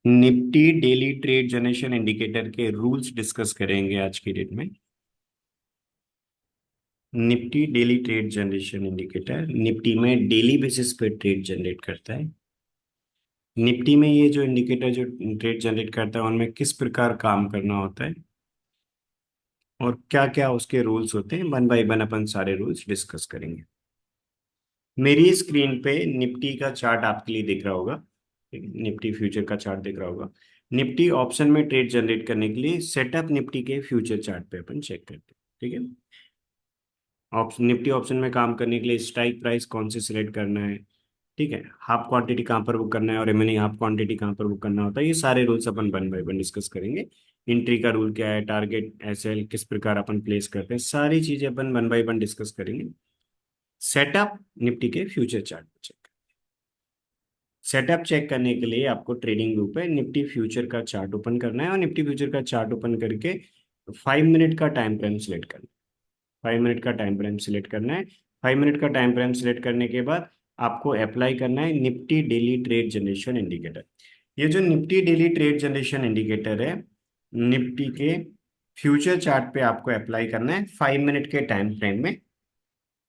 Nifty daily trade generation indicator के rules discuss करेंगे आज की डेट में। Nifty daily trade generation indicator Nifty में डेली बेसिस पे ट्रेड जनरेट करता है। निफ्टी में ये जो इंडिकेटर जो ट्रेड जनरेट करता है उनमें किस प्रकार काम करना होता है और क्या क्या उसके रूल्स होते हैं, वन बाय वन अपन सारे रूल्स डिस्कस करेंगे। मेरी स्क्रीन पे निफ्टी का चार्ट आपके लिए दिख रहा होगा। निफ्टी फ्यूचर का चार्ट दिख रहा होगा। निफ्टी ऑप्शन में ट्रेड जनरेट करने के लिए सेटअप निफ्टी के फ्यूचर चार्ट पे अपन चेक करते हैं। ठीक है। ऑप्शन निफ्टी ऑप्शन में काम करने के लिए स्ट्राइक प्राइस कौन से सिलेक्ट करना है, ठीक है, हाफ क्वांटिटी कहाँ पर बुक करना है और रिमेनिंग हाफ क्वांटिटी कहाँ पर बुक करना होता है, ये सारे rules upon one by one discuss करेंगे। एंट्री का रूल क्या है, टारगेट एसएल किस प्रकार अपन प्लेस करते हैं, सारी चीजें अपन वन बाय वन डिस्कस करेंगे। सेटअप निफ्टी के फ्यूचर चार्ट पर चेक। सेटअप चेक करने के लिए आपको ट्रेडिंग व्यू पे निफ्टी फ्यूचर का चार्ट ओपन करना है और निफ्टी फ्यूचर का चार्ट ओपन करके 5 मिनट का टाइम फ्रेम सिलेक्ट करना है। 5 मिनट का टाइम फ्रेम सिलेक्ट करना है। 5 मिनट का टाइम फ्रेम सिलेक्ट करने के बाद आपको अप्लाई करना है Nifty daily trade generation indicator. ये जो Nifty daily trade generation indicator है, निफ्टी के फ्यूचर चार्ट पे आपको अप्लाई करना है 5 मिनट के टाइम फ्रेम में,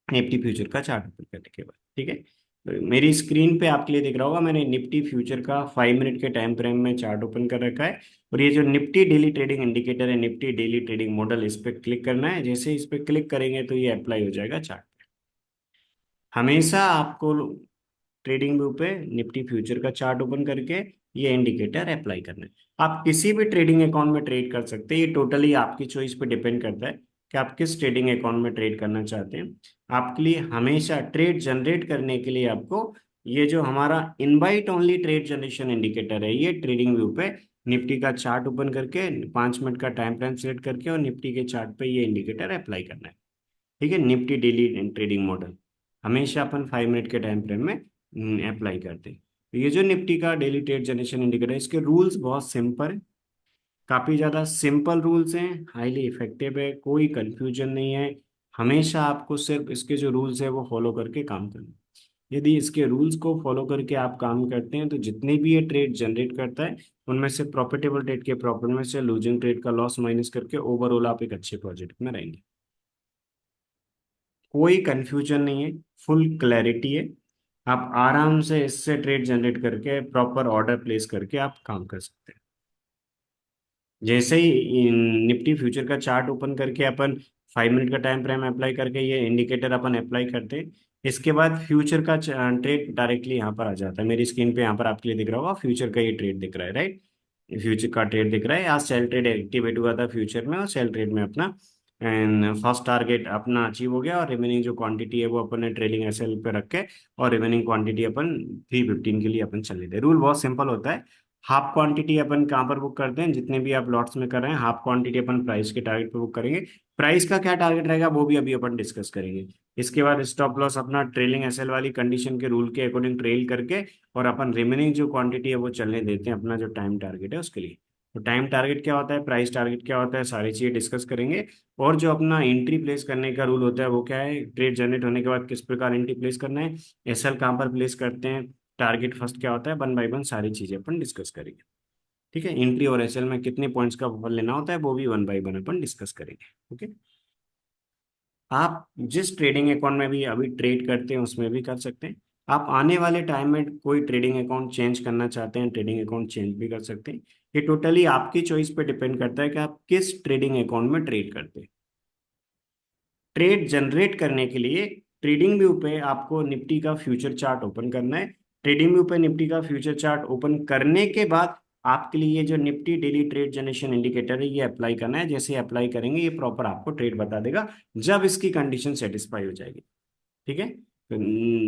निफ्टी फ्यूचर का चार्ट ओपन करने के बाद। ठीक है। तो मेरी स्क्रीन पे आपके लिए दिख रहा होगा, मैंने निफ्टी फ्यूचर का 5 मिनट के टाइम फ्रेम में चार्ट ओपन कर रखा है। और ये जो निफ्टी डेली ट्रेडिंग इंडिकेटर है, निफ्टी डेली ट्रेडिंग मॉडल, इस पर क्लिक करना है। जैसे इस पर क्लिक करेंगे तो ये अप्लाई हो जाएगा चार्ट। हमेशा आपको ट्रेडिंग व्यू पे निफ्टी फ्यूचर का चार्ट ओपन करके ये इंडिकेटर अप्लाई करना है। आप किसी भी ट्रेडिंग अकाउंट में ट्रेड कर सकते हैं, ये टोटली आपकी चॉइस पे डिपेंड करता है कि आप किस ट्रेडिंग अकाउंट में ट्रेड करना चाहते हैं। आपके लिए हमेशा ट्रेड जनरेट करने के लिए आपको ये जो हमारा invite only trade generation indicator है, ये ट्रेडिंग व्यू पे निफ्टी का चार्ट ओपन करके 5 मिनट का टाइम फ्रेम सेलेक्ट करके और निफ्टी के चार्ट पे ये इंडिकेटर अप्लाई करना है। ठीक है। निफ्टी डेली ट्रेडिंग मॉडल हमेशा अपन 5 मिनट के टाइम फ्रेम में अप्लाई करते हैं। तो ये जो निफ्टी का डेली ट्रेड जनरेशन इंडिकेटर है, इसके रूल्स बहुत सिंपल है। काफी ज्यादा सिंपल रूल्स हैं, हाईली इफेक्टिव है, कोई कंफ्यूजन नहीं है। हमेशा आपको सिर्फ इसके जो रूल्स है वो फॉलो करके काम करना है। यदि इसके रूल्स को फॉलो करके आप काम करते हैं तो जितने भी ये ट्रेड जनरेट करता है उनमें से प्रॉफिटेबल ट्रेड के प्रॉफिट में से लूजिंग ट्रेड का लॉस माइनस करके ओवरऑल आप एक अच्छे प्रोजेक्ट में रहेंगे। कोई कंफ्यूजन नहीं है, फुल क्लैरिटी है। आप आराम से इससे ट्रेड जनरेट करके प्रॉपर ऑर्डर प्लेस करके आप काम कर सकते हैं। जैसे ही निफ्टी फ्यूचर का चार्ट ओपन करके अपन 5 मिनट का टाइम फ्रेम अप्लाई करके ये इंडिकेटर अपन अप्लाई करते हैं, इसके बाद फ्यूचर का ट्रेड डायरेक्टली यहाँ पर आ जाता है। मेरी स्क्रीन पे यहाँ पर आपके लिए दिख रहा होगा, फ्यूचर का ये ट्रेड दिख रहा है, राइट। फ्यूचर का ट्रेड दिख रहा है। आज सेल ट्रेड एक्टिवेट हुआ था फ्यूचर में और सेल ट्रेड में अपना एंड फर्स्ट टारगेट अपना अचीव हो गया और रिमेनिंग जो क्वांटिटी है वो अपन ने ट्रेलिंग एसएल पे रख के और रिमेनिंग क्वांटिटी अपन 315 के लिए अपन चल लेते हैं। रूल बहुत सिंपल होता है। हाफ क्वांटिटी अपन कहाँ पर बुक करते हैं, जितने भी आप लॉट्स में कर रहे हैं हाफ क्वांटिटी अपन प्राइस के टारगेट पे बुक करेंगे। प्राइस का क्या टारगेट रहेगा वो भी अभी अपन डिस्कस करेंगे। इसके बाद स्टॉप लॉस अपना ट्रेलिंग एसएल वाली कंडीशन के रूल के अकॉर्डिंग ट्रेल करके और अपन रिमेनिंग जो क्वांटिटी है वो चलने देते हैं अपना जो टाइम टारगेट है उसके लिए। तो टाइम टारगेट क्या होता है, प्राइस टारगेट क्या होता है, सारी चीजें डिस्कस करेंगे। और जो अपना एंट्री प्लेस करने का रूल होता है वो क्या है, ट्रेड जनरेट होने के बाद किस प्रकार एंट्री प्लेस करना है, एसएल कहाँ पर प्लेस करते हैं, टारगेट फर्स्ट क्या होता है, वन बाय वन सारी चीजें अपन डिस्कस करेंगे। ठीक है। एंट्री और एसएल में कितने पॉइंट्स का बफर लेना होता है वो भी one by one upon discuss करेंगे। ओके। आप जिस ट्रेडिंग अकाउंट में भी अभी ट्रेड करते हैं उसमें भी कर सकते हैं। आप आने वाले टाइम में कोई ट्रेडिंग अकाउंट चेंज करना चाहते हैं, ट्रेडिंग अकाउंट चेंज भी कर सकते हैं। ये टोटली आपकी चॉइस पे डिपेंड करता है कि आप किस ट्रेडिंग अकाउंट में ट्रेड करते हैं। ट्रेड जनरेट करने के लिए ट्रेडिंग व्यू पे आपको निफ्टी का फ्यूचर चार्ट ओपन करना है। ट्रेडिंग व्यू पे निफ्टी का फ्यूचर चार्ट ओपन करने के बाद आपके लिए ये जो Nifty daily trade generation indicator है ये अप्लाई करना है। जैसे अप्लाई करेंगे ये प्रॉपर आपको ट्रेड बता देगा जब इसकी कंडीशन सेटिस्फाई हो जाएगी। ठीक है। तो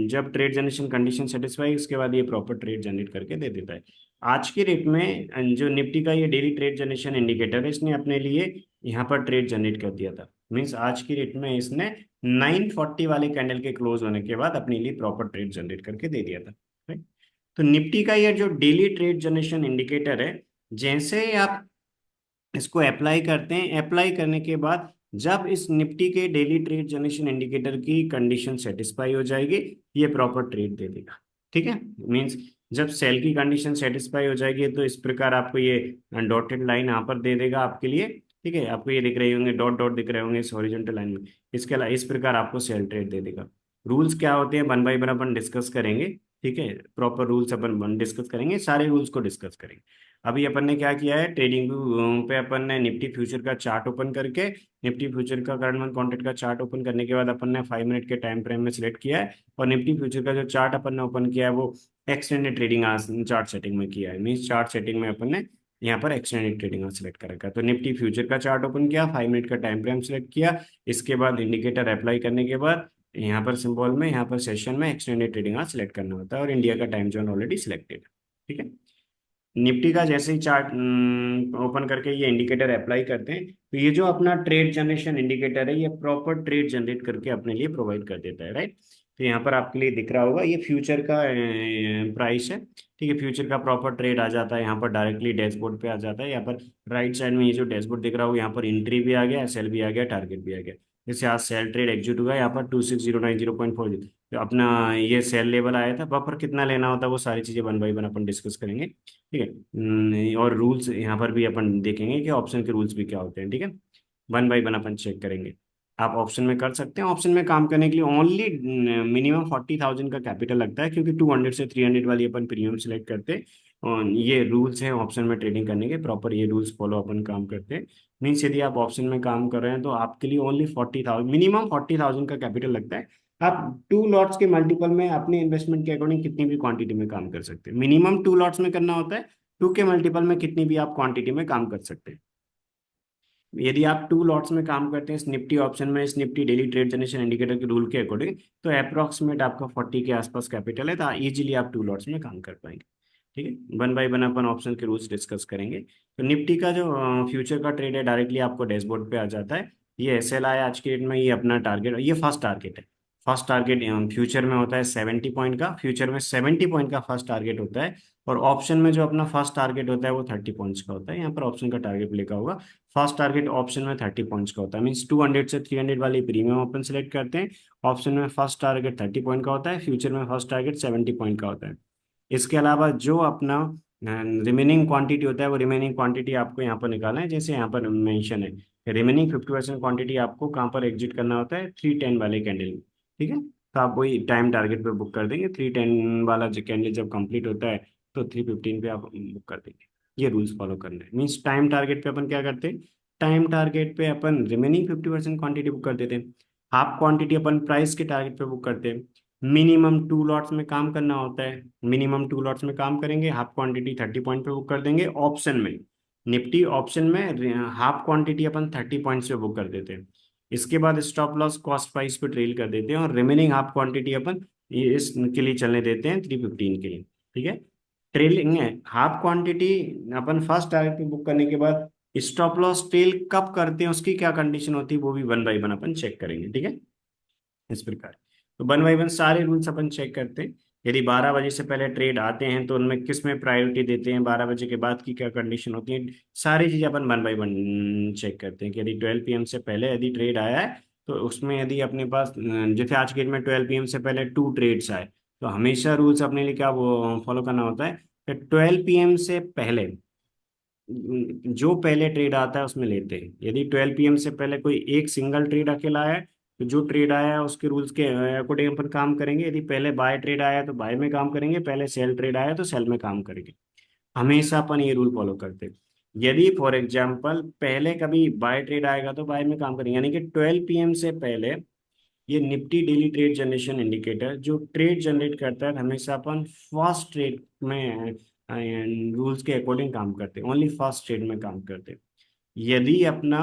जब ट्रेड जनरेशन कंडीशन सेटिस्फाई उसके बाद ये प्रॉपर ट्रेड जनरेट करके दे देता है। आज की डेट में जो निफ्टी का ये डेली ट्रेड जनरेशन इंडिकेटर है इसने अपने लिए यहाँ पर ट्रेड जनरेट कर दिया था। मीन्स आज की डेट में इसने 940 वाले कैंडल के क्लोज होने के बाद अपने लिए प्रॉपर ट्रेड जनरेट करके दे दिया था। राइट। तो निफ्टी का ये जो डेली ट्रेड जनरेशन इंडिकेटर है, जैसे ही आप इसको अप्लाई करते हैं, अप्लाई करने के बाद जब इस निफ्टी के डेली ट्रेड जनरेशन इंडिकेटर की कंडीशन सेटिस्फाई हो जाएगी ये प्रॉपर ट्रेड दे देगा। ठीक है। मींस जब सेल की कंडीशन सेटिस्फाई हो जाएगी तो इस प्रकार आपको ये डॉटेड लाइन यहाँ पर दे देगा आपके लिए। ठीक है, आपको ये दिख रहे होंगे, डॉट डॉट दिख रहे होंगे इस हॉरिजॉन्टल लाइन में। इसके अलावा इस प्रकार आपको सेल ट्रेड दे देगा। रूल्स क्या होते हैं one by one upon discuss करेंगे। ठीक है, प्रॉपर रूल्स अपन डिस्कस करेंगे, सारे रूल्स को डिस्कस करेंगे। अभी अपन ने क्या किया है, ट्रेडिंग पे अपन ने निफ्टी फ्यूचर का चार्ट ओपन करके, निफ्टी फ्यूचर का करंट मंथ कॉन्ट्रैक्ट का चार्ट ओपन करने के बाद अपन ने 5 मिनट के टाइम फ्रेम में सिलेक्ट किया है। और निफ्टी फ्यूचर का जो चार्ट अपन ने ओपन किया है वो एक्सटेंडेड ट्रेडिंग चार्ट सेटिंग में किया है। मीन्स चार्ट सेटिंग में अपन ने यहाँ पर एक्सटेंडेड ट्रेडिंग सेलेक्ट कर रखा है। तो निफ्टी फ्यूचर का चार्ट ओपन किया, 5 मिनट का टाइम फ्रेम सेलेक्ट किया, इसके बाद इंडिकेटर अप्लाई करने के बाद यहाँ पर सिंबल में, यहाँ पर सेशन में एक्सटेंडेड ट्रेडिंग सेलेक्ट करना होता है, और इंडिया का टाइम जोन ऑलरेडी सिलेक्टेड है। ठीक है, निफ्टी का जैसे ही चार्ट ओपन करके ये इंडिकेटर अप्लाई करते हैं तो ये जो अपना ट्रेड जनरेशन इंडिकेटर है ये प्रॉपर ट्रेड जनरेट करके अपने लिए प्रोवाइड कर देता है, राइट। तो यहाँ पर आपके लिए दिख रहा होगा ये फ्यूचर का प्राइस है। ठीक है, फ्यूचर का प्रॉपर ट्रेड आ जाता है यहाँ पर, डायरेक्टली डैशबोर्ड पे आ जाता है। यहाँ पर राइट साइड में ये जो डैशबोर्ड दिख रहा होगा, यहाँ पर एंट्री भी आ गया, सेल भी आ गया, टारगेट भी आ गया। जैसे आज सेल ट्रेड एग्जीक्यूट हुआ यहाँ पर 26,090.40, तो अपना ये सेल लेवल आया था, बफर कितना लेना होता है वो सारी चीजें one by one upon discuss करेंगे। ठीक है, और रूल्स यहाँ पर भी अपन देखेंगे कि ऑप्शन के रूल्स भी क्या होते हैं। ठीक है, वन बाई वन अपन चेक करेंगे। आप ऑप्शन में कर सकते हैं। ऑप्शन में काम करने के लिए ओनली मिनिमम 40,000 का कैपिटल लगता है, क्योंकि 200 से 300 वाली अपन प्रीमियम सेलेक्ट करते हैं। और ये रूल्स हैं ऑप्शन में ट्रेडिंग करने के, प्रॉपर ये रूल्स फॉलो अपन काम करते हैं। मीन्स यदि आप ऑप्शन में काम कर रहे हैं तो आपके लिए ओनली 40,000, मिनिमम 40,000 का कैपिटल लगता है। आप 2 लॉट्स के मल्टीपल में अपने इन्वेस्टमेंट के अकॉर्डिंग कितनी भी क्वांटिटी में काम कर सकते हैं। मिनिमम 2 लॉट्स में करना होता है, 2 के मल्टीपल में कितनी भी आप क्वांटिटी में काम कर सकते हैं। यदि आप 2 लॉट्स में काम करते हैं इस निफ्टी ऑप्शन में, इस Nifty daily trade generation indicator के रूल के अकॉर्डिंग, तो अप्रोक्सीमेट आपका 40 के आसपास कैपिटल है, तो इजीली आप 2 लॉट्स में काम कर पाएंगे। ठीक है, one by one upon option के रूल्स डिस्कस करेंगे। तो निफ्टी का जो फ्यूचर का ट्रेड है डायरेक्टली आपको डैशबोर्ड पे आ जाता है। ये SLI आज के डेट में ये अपना टारगेट, ये फर्स्ट टारगेट है। फर्स्ट टारगेट फ्यूचर में होता है 70 पॉइंट का, फ्यूचर में 70 पॉइंट का फर्स्ट टारगेट होता है। और ऑप्शन में जो अपना फर्स्ट टारगेट होता है वो 30 पॉइंट्स का होता है। यहाँ पर ऑप्शन का टारगेट लिखा होगा, फर्स्ट टारगेट ऑप्शन में 30 पॉइंट्स का होता है। मीन्स 200 से 300 वाली प्रीमियम अपन सेलेक्ट करते हैं। ऑप्शन में फर्स्ट टारगेट 30 पॉइंट का होता है, फ्यूचर में फर्स्ट टारगेट 70 पॉइंट का होता है। इसके अलावा जो अपना रिमेनिंग क्वांटिटी होता है वो रिमेनिंग क्वांटिटी आपको यहाँ पर निकालना है। जैसे यहाँ पर मेंशन है, रिमेनिंग 50% क्वांटिटी आपको कहाँ पर एग्जिट करना होता है, 310 वाले कैंडल में। ठीक है, तो आप वही टाइम टारगेट पे बुक कर देंगे। 310 वाला जो कैंडल जब कंप्लीट होता है तो 315 पे आप बुक कर देंगे। ये रूल्स फॉलो करना है। मीन्स टाइम टारगेट पे अपन क्या करते हैं, टाइम टारगेट पे अपन रिमेनिंग 50% क्वांटिटी बुक कर देते हैं। हाफ क्वांटिटी अपन प्राइस के टारगेट पे बुक करते हैं। मिनिमम 2 लॉट्स में काम करना होता है, मिनिमम 2 लॉट्स में काम करेंगे, हाफ क्वांटिटी 30 पॉइंट पे बुक कर देंगे। ऑप्शन में, निफ्टी ऑप्शन में हाफ क्वांटिटी अपन 30 पॉइंट्स पे बुक कर देते हैं। इसके बाद स्टॉप लॉस कॉस्ट प्राइस पे ट्रेल कर देते हैं, और रिमेनिंग हाफ क्वांटिटी अपन ये इसके लिए चलने देते हैं 315 के लिए। ठीक है, ट्रेलिंग है हाफ क्वांटिटी अपन फर्स्ट टारगेट पे बुक करने के बाद स्टॉप लॉस ट्रेल कब करते हैं उसकी क्या कंडीशन होती है वो भी वन बाई वन अपन चेक करेंगे। ठीक है, इस प्रकार। तो वन बाई वन सारे रूल्स अपन चेक करते हैं। यदि 12 बजे से पहले ट्रेड आते हैं तो उनमें किस में प्रायोरिटी देते हैं, 12 बजे के बाद की क्या कंडीशन होती है, सारी चीजें अपन वन बाई वन चेक करते हैं। कि यदि 12 PM से पहले यदि ट्रेड आया है तो उसमें यदि अपने पास जैसे आज के डेट में 12 PM से पहले 2 ट्रेड्स आए, तो हमेशा रूल्स अपने लिए क्या वो फॉलो करना होता है कि 12 PM से पहले जो पहले ट्रेड आता है उसमें लेते हैं। यदि 12 PM से पहले कोई एक सिंगल ट्रेड अकेला आया है तो जो ट्रेड आया है उसके रूल्स के अकॉर्डिंग अपन काम करेंगे। यदि पहले बाय ट्रेड आया है तो बाय में काम करेंगे, पहले सेल ट्रेड आया है तो सेल में काम करेंगे। हमेशा अपन ये रूल फॉलो करते हैं। यदि फॉर एग्जाम्पल पहले कभी बाय ट्रेड आएगा तो बाय में काम करेंगे, यानी कि 12 PM से पहले ये Nifty daily trade generation indicator जो ट्रेड जनरेट करता है हमेशा अपन फर्स्ट ट्रेड में रूल्स के अकॉर्डिंग काम करते हैं, ओनली फर्स्ट ट्रेड में काम करते हैं। यदि अपना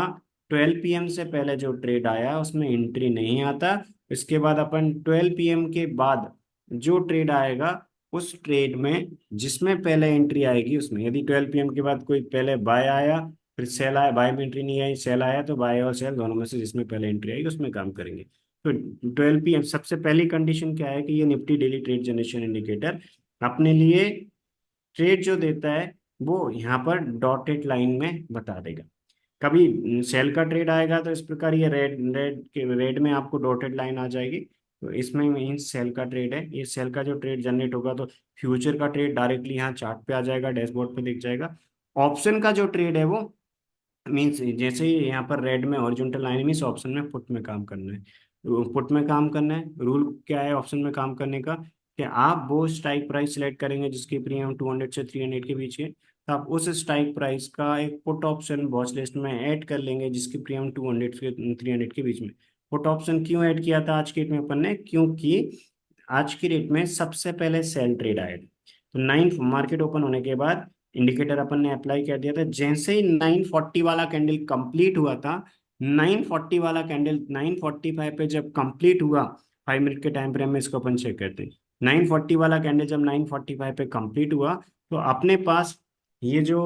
12 PM से पहले जो ट्रेड आया उसमें एंट्री नहीं आता, इसके बाद अपन 12 PM के बाद जो ट्रेड आएगा उस ट्रेड में जिसमें पहले एंट्री आएगी उसमें, यदि 12 PM के बाद कोई पहले बाय आया फिर सेल आया, बाय में एंट्री नहीं आई, सेल आया, तो बाय और सेल दोनों में से जिसमें पहले एंट्री आएगी उसमें काम करेंगे। तो 12 PM सबसे पहली कंडीशन क्या है कि ये Nifty daily trade generation indicator अपने लिए ट्रेड जो देता है वो यहाँ पर डॉटेड लाइन में बता देगा। कभी सेल का ट्रेड आएगा तो इस प्रकार ये रेड रेड रेड में आपको डॉटेड लाइन आ जाएगी। तो इसमें मीन्स सेल का ट्रेड है, ये सेल का जो ट्रेड जनरेट होगा तो फ्यूचर का ट्रेड डायरेक्टली यहाँ चार्ट पे आ जाएगा, डैशबोर्ड पे दिख जाएगा। ऑप्शन का जो ट्रेड है वो मीन्स जैसे ही यहाँ पर रेड में हॉरिजॉन्टल लाइन मीन्स ऑप्शन में पुट में काम करना है। पुट में काम करना है, रूल क्या है ऑप्शन में काम करने का, कि आप वो स्ट्राइक प्राइस सिलेक्ट करेंगे जिसकी प्रीमियम 200 से 300 के बीच है, तो आप उस स्ट्राइक प्राइस का एक पुट ऑप्शन वॉच लिस्ट में ऐड कर लेंगे जिसकी प्रीमियम 200 से 300 के बीच में। पुट ऑप्शन क्यों ऐड किया था आज के डेट में अपन ने, क्योंकि आज की डेट में सबसे पहले सेल ट्रेड आया था। तो 9 मार्केट ओपन होने के बाद इंडिकेटर अपन ने अप्लाई कर दिया था, जैसे ही 940 वाला कैंडल कंप्लीट हुआ था, 940 वाला कैंडल 945 पे जब कंप्लीट हुआ, 5 मिनट के टाइम फ्रेम में इसको अपन चेक करते हैं, 940 वाला कैंडल जब 945 पे कंप्लीट हुआ तो अपने पास ये जो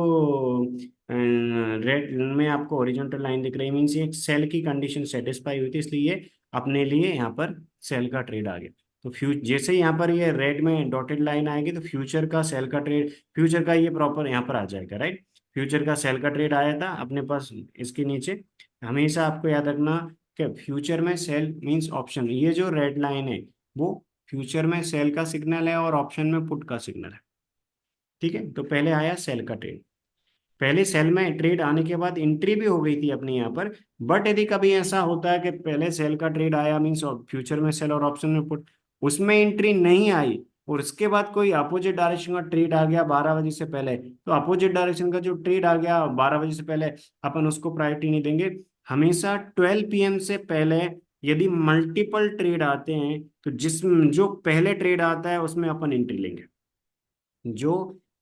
रेड में आपको हॉरिजॉन्टल लाइन दिख रही है मीन्स ये एक सेल की कंडीशन सेटिस्फाई हुई थी, इसलिए अपने लिए यहाँ पर सेल का ट्रेड आ गया। तो जैसे ही यहाँ पर ये रेड में डॉटेड लाइन आएगी तो फ्यूचर का सेल का ट्रेड, फ्यूचर का ये प्रॉपर यहाँ पर आ जाएगा, राइट। फ्यूचर का सेल का ट्रेड आया था अपने पास इसके नीचे। हमेशा आपको याद रखना कि फ्यूचर में सेल मींस ऑप्शन, ये जो रेड लाइन है वो फ्यूचर में सेल का सिग्नल है और ऑप्शन में पुट का सिग्नल है, ठीक है। तो पहले आया सेल का ट्रेड, पहले सेल में ट्रेड आने के बाद एंट्री भी हो गई थी अपने यहाँ पर। बट यदि कभी ऐसा होता है कि पहले सेल का ट्रेड आया मीन्स फ्यूचर में सेल और ऑप्शन में पुट, उसमें एंट्री नहीं आई और उसके बाद कोई अपोजिट डायरेक्शन का ट्रेड आ गया 12 बजे से पहले, तो अपोजिट डायरेक्शन का जो ट्रेड आ गया 12 बजे से पहले अपन उसको प्रायोरिटी नहीं देंगे। हमेशा 12 PM से पहले यदि मल्टीपल ट्रेड आते हैं तो जिस जो पहले ट्रेड आता है उसमें अपन एंट्री लेंगे, जो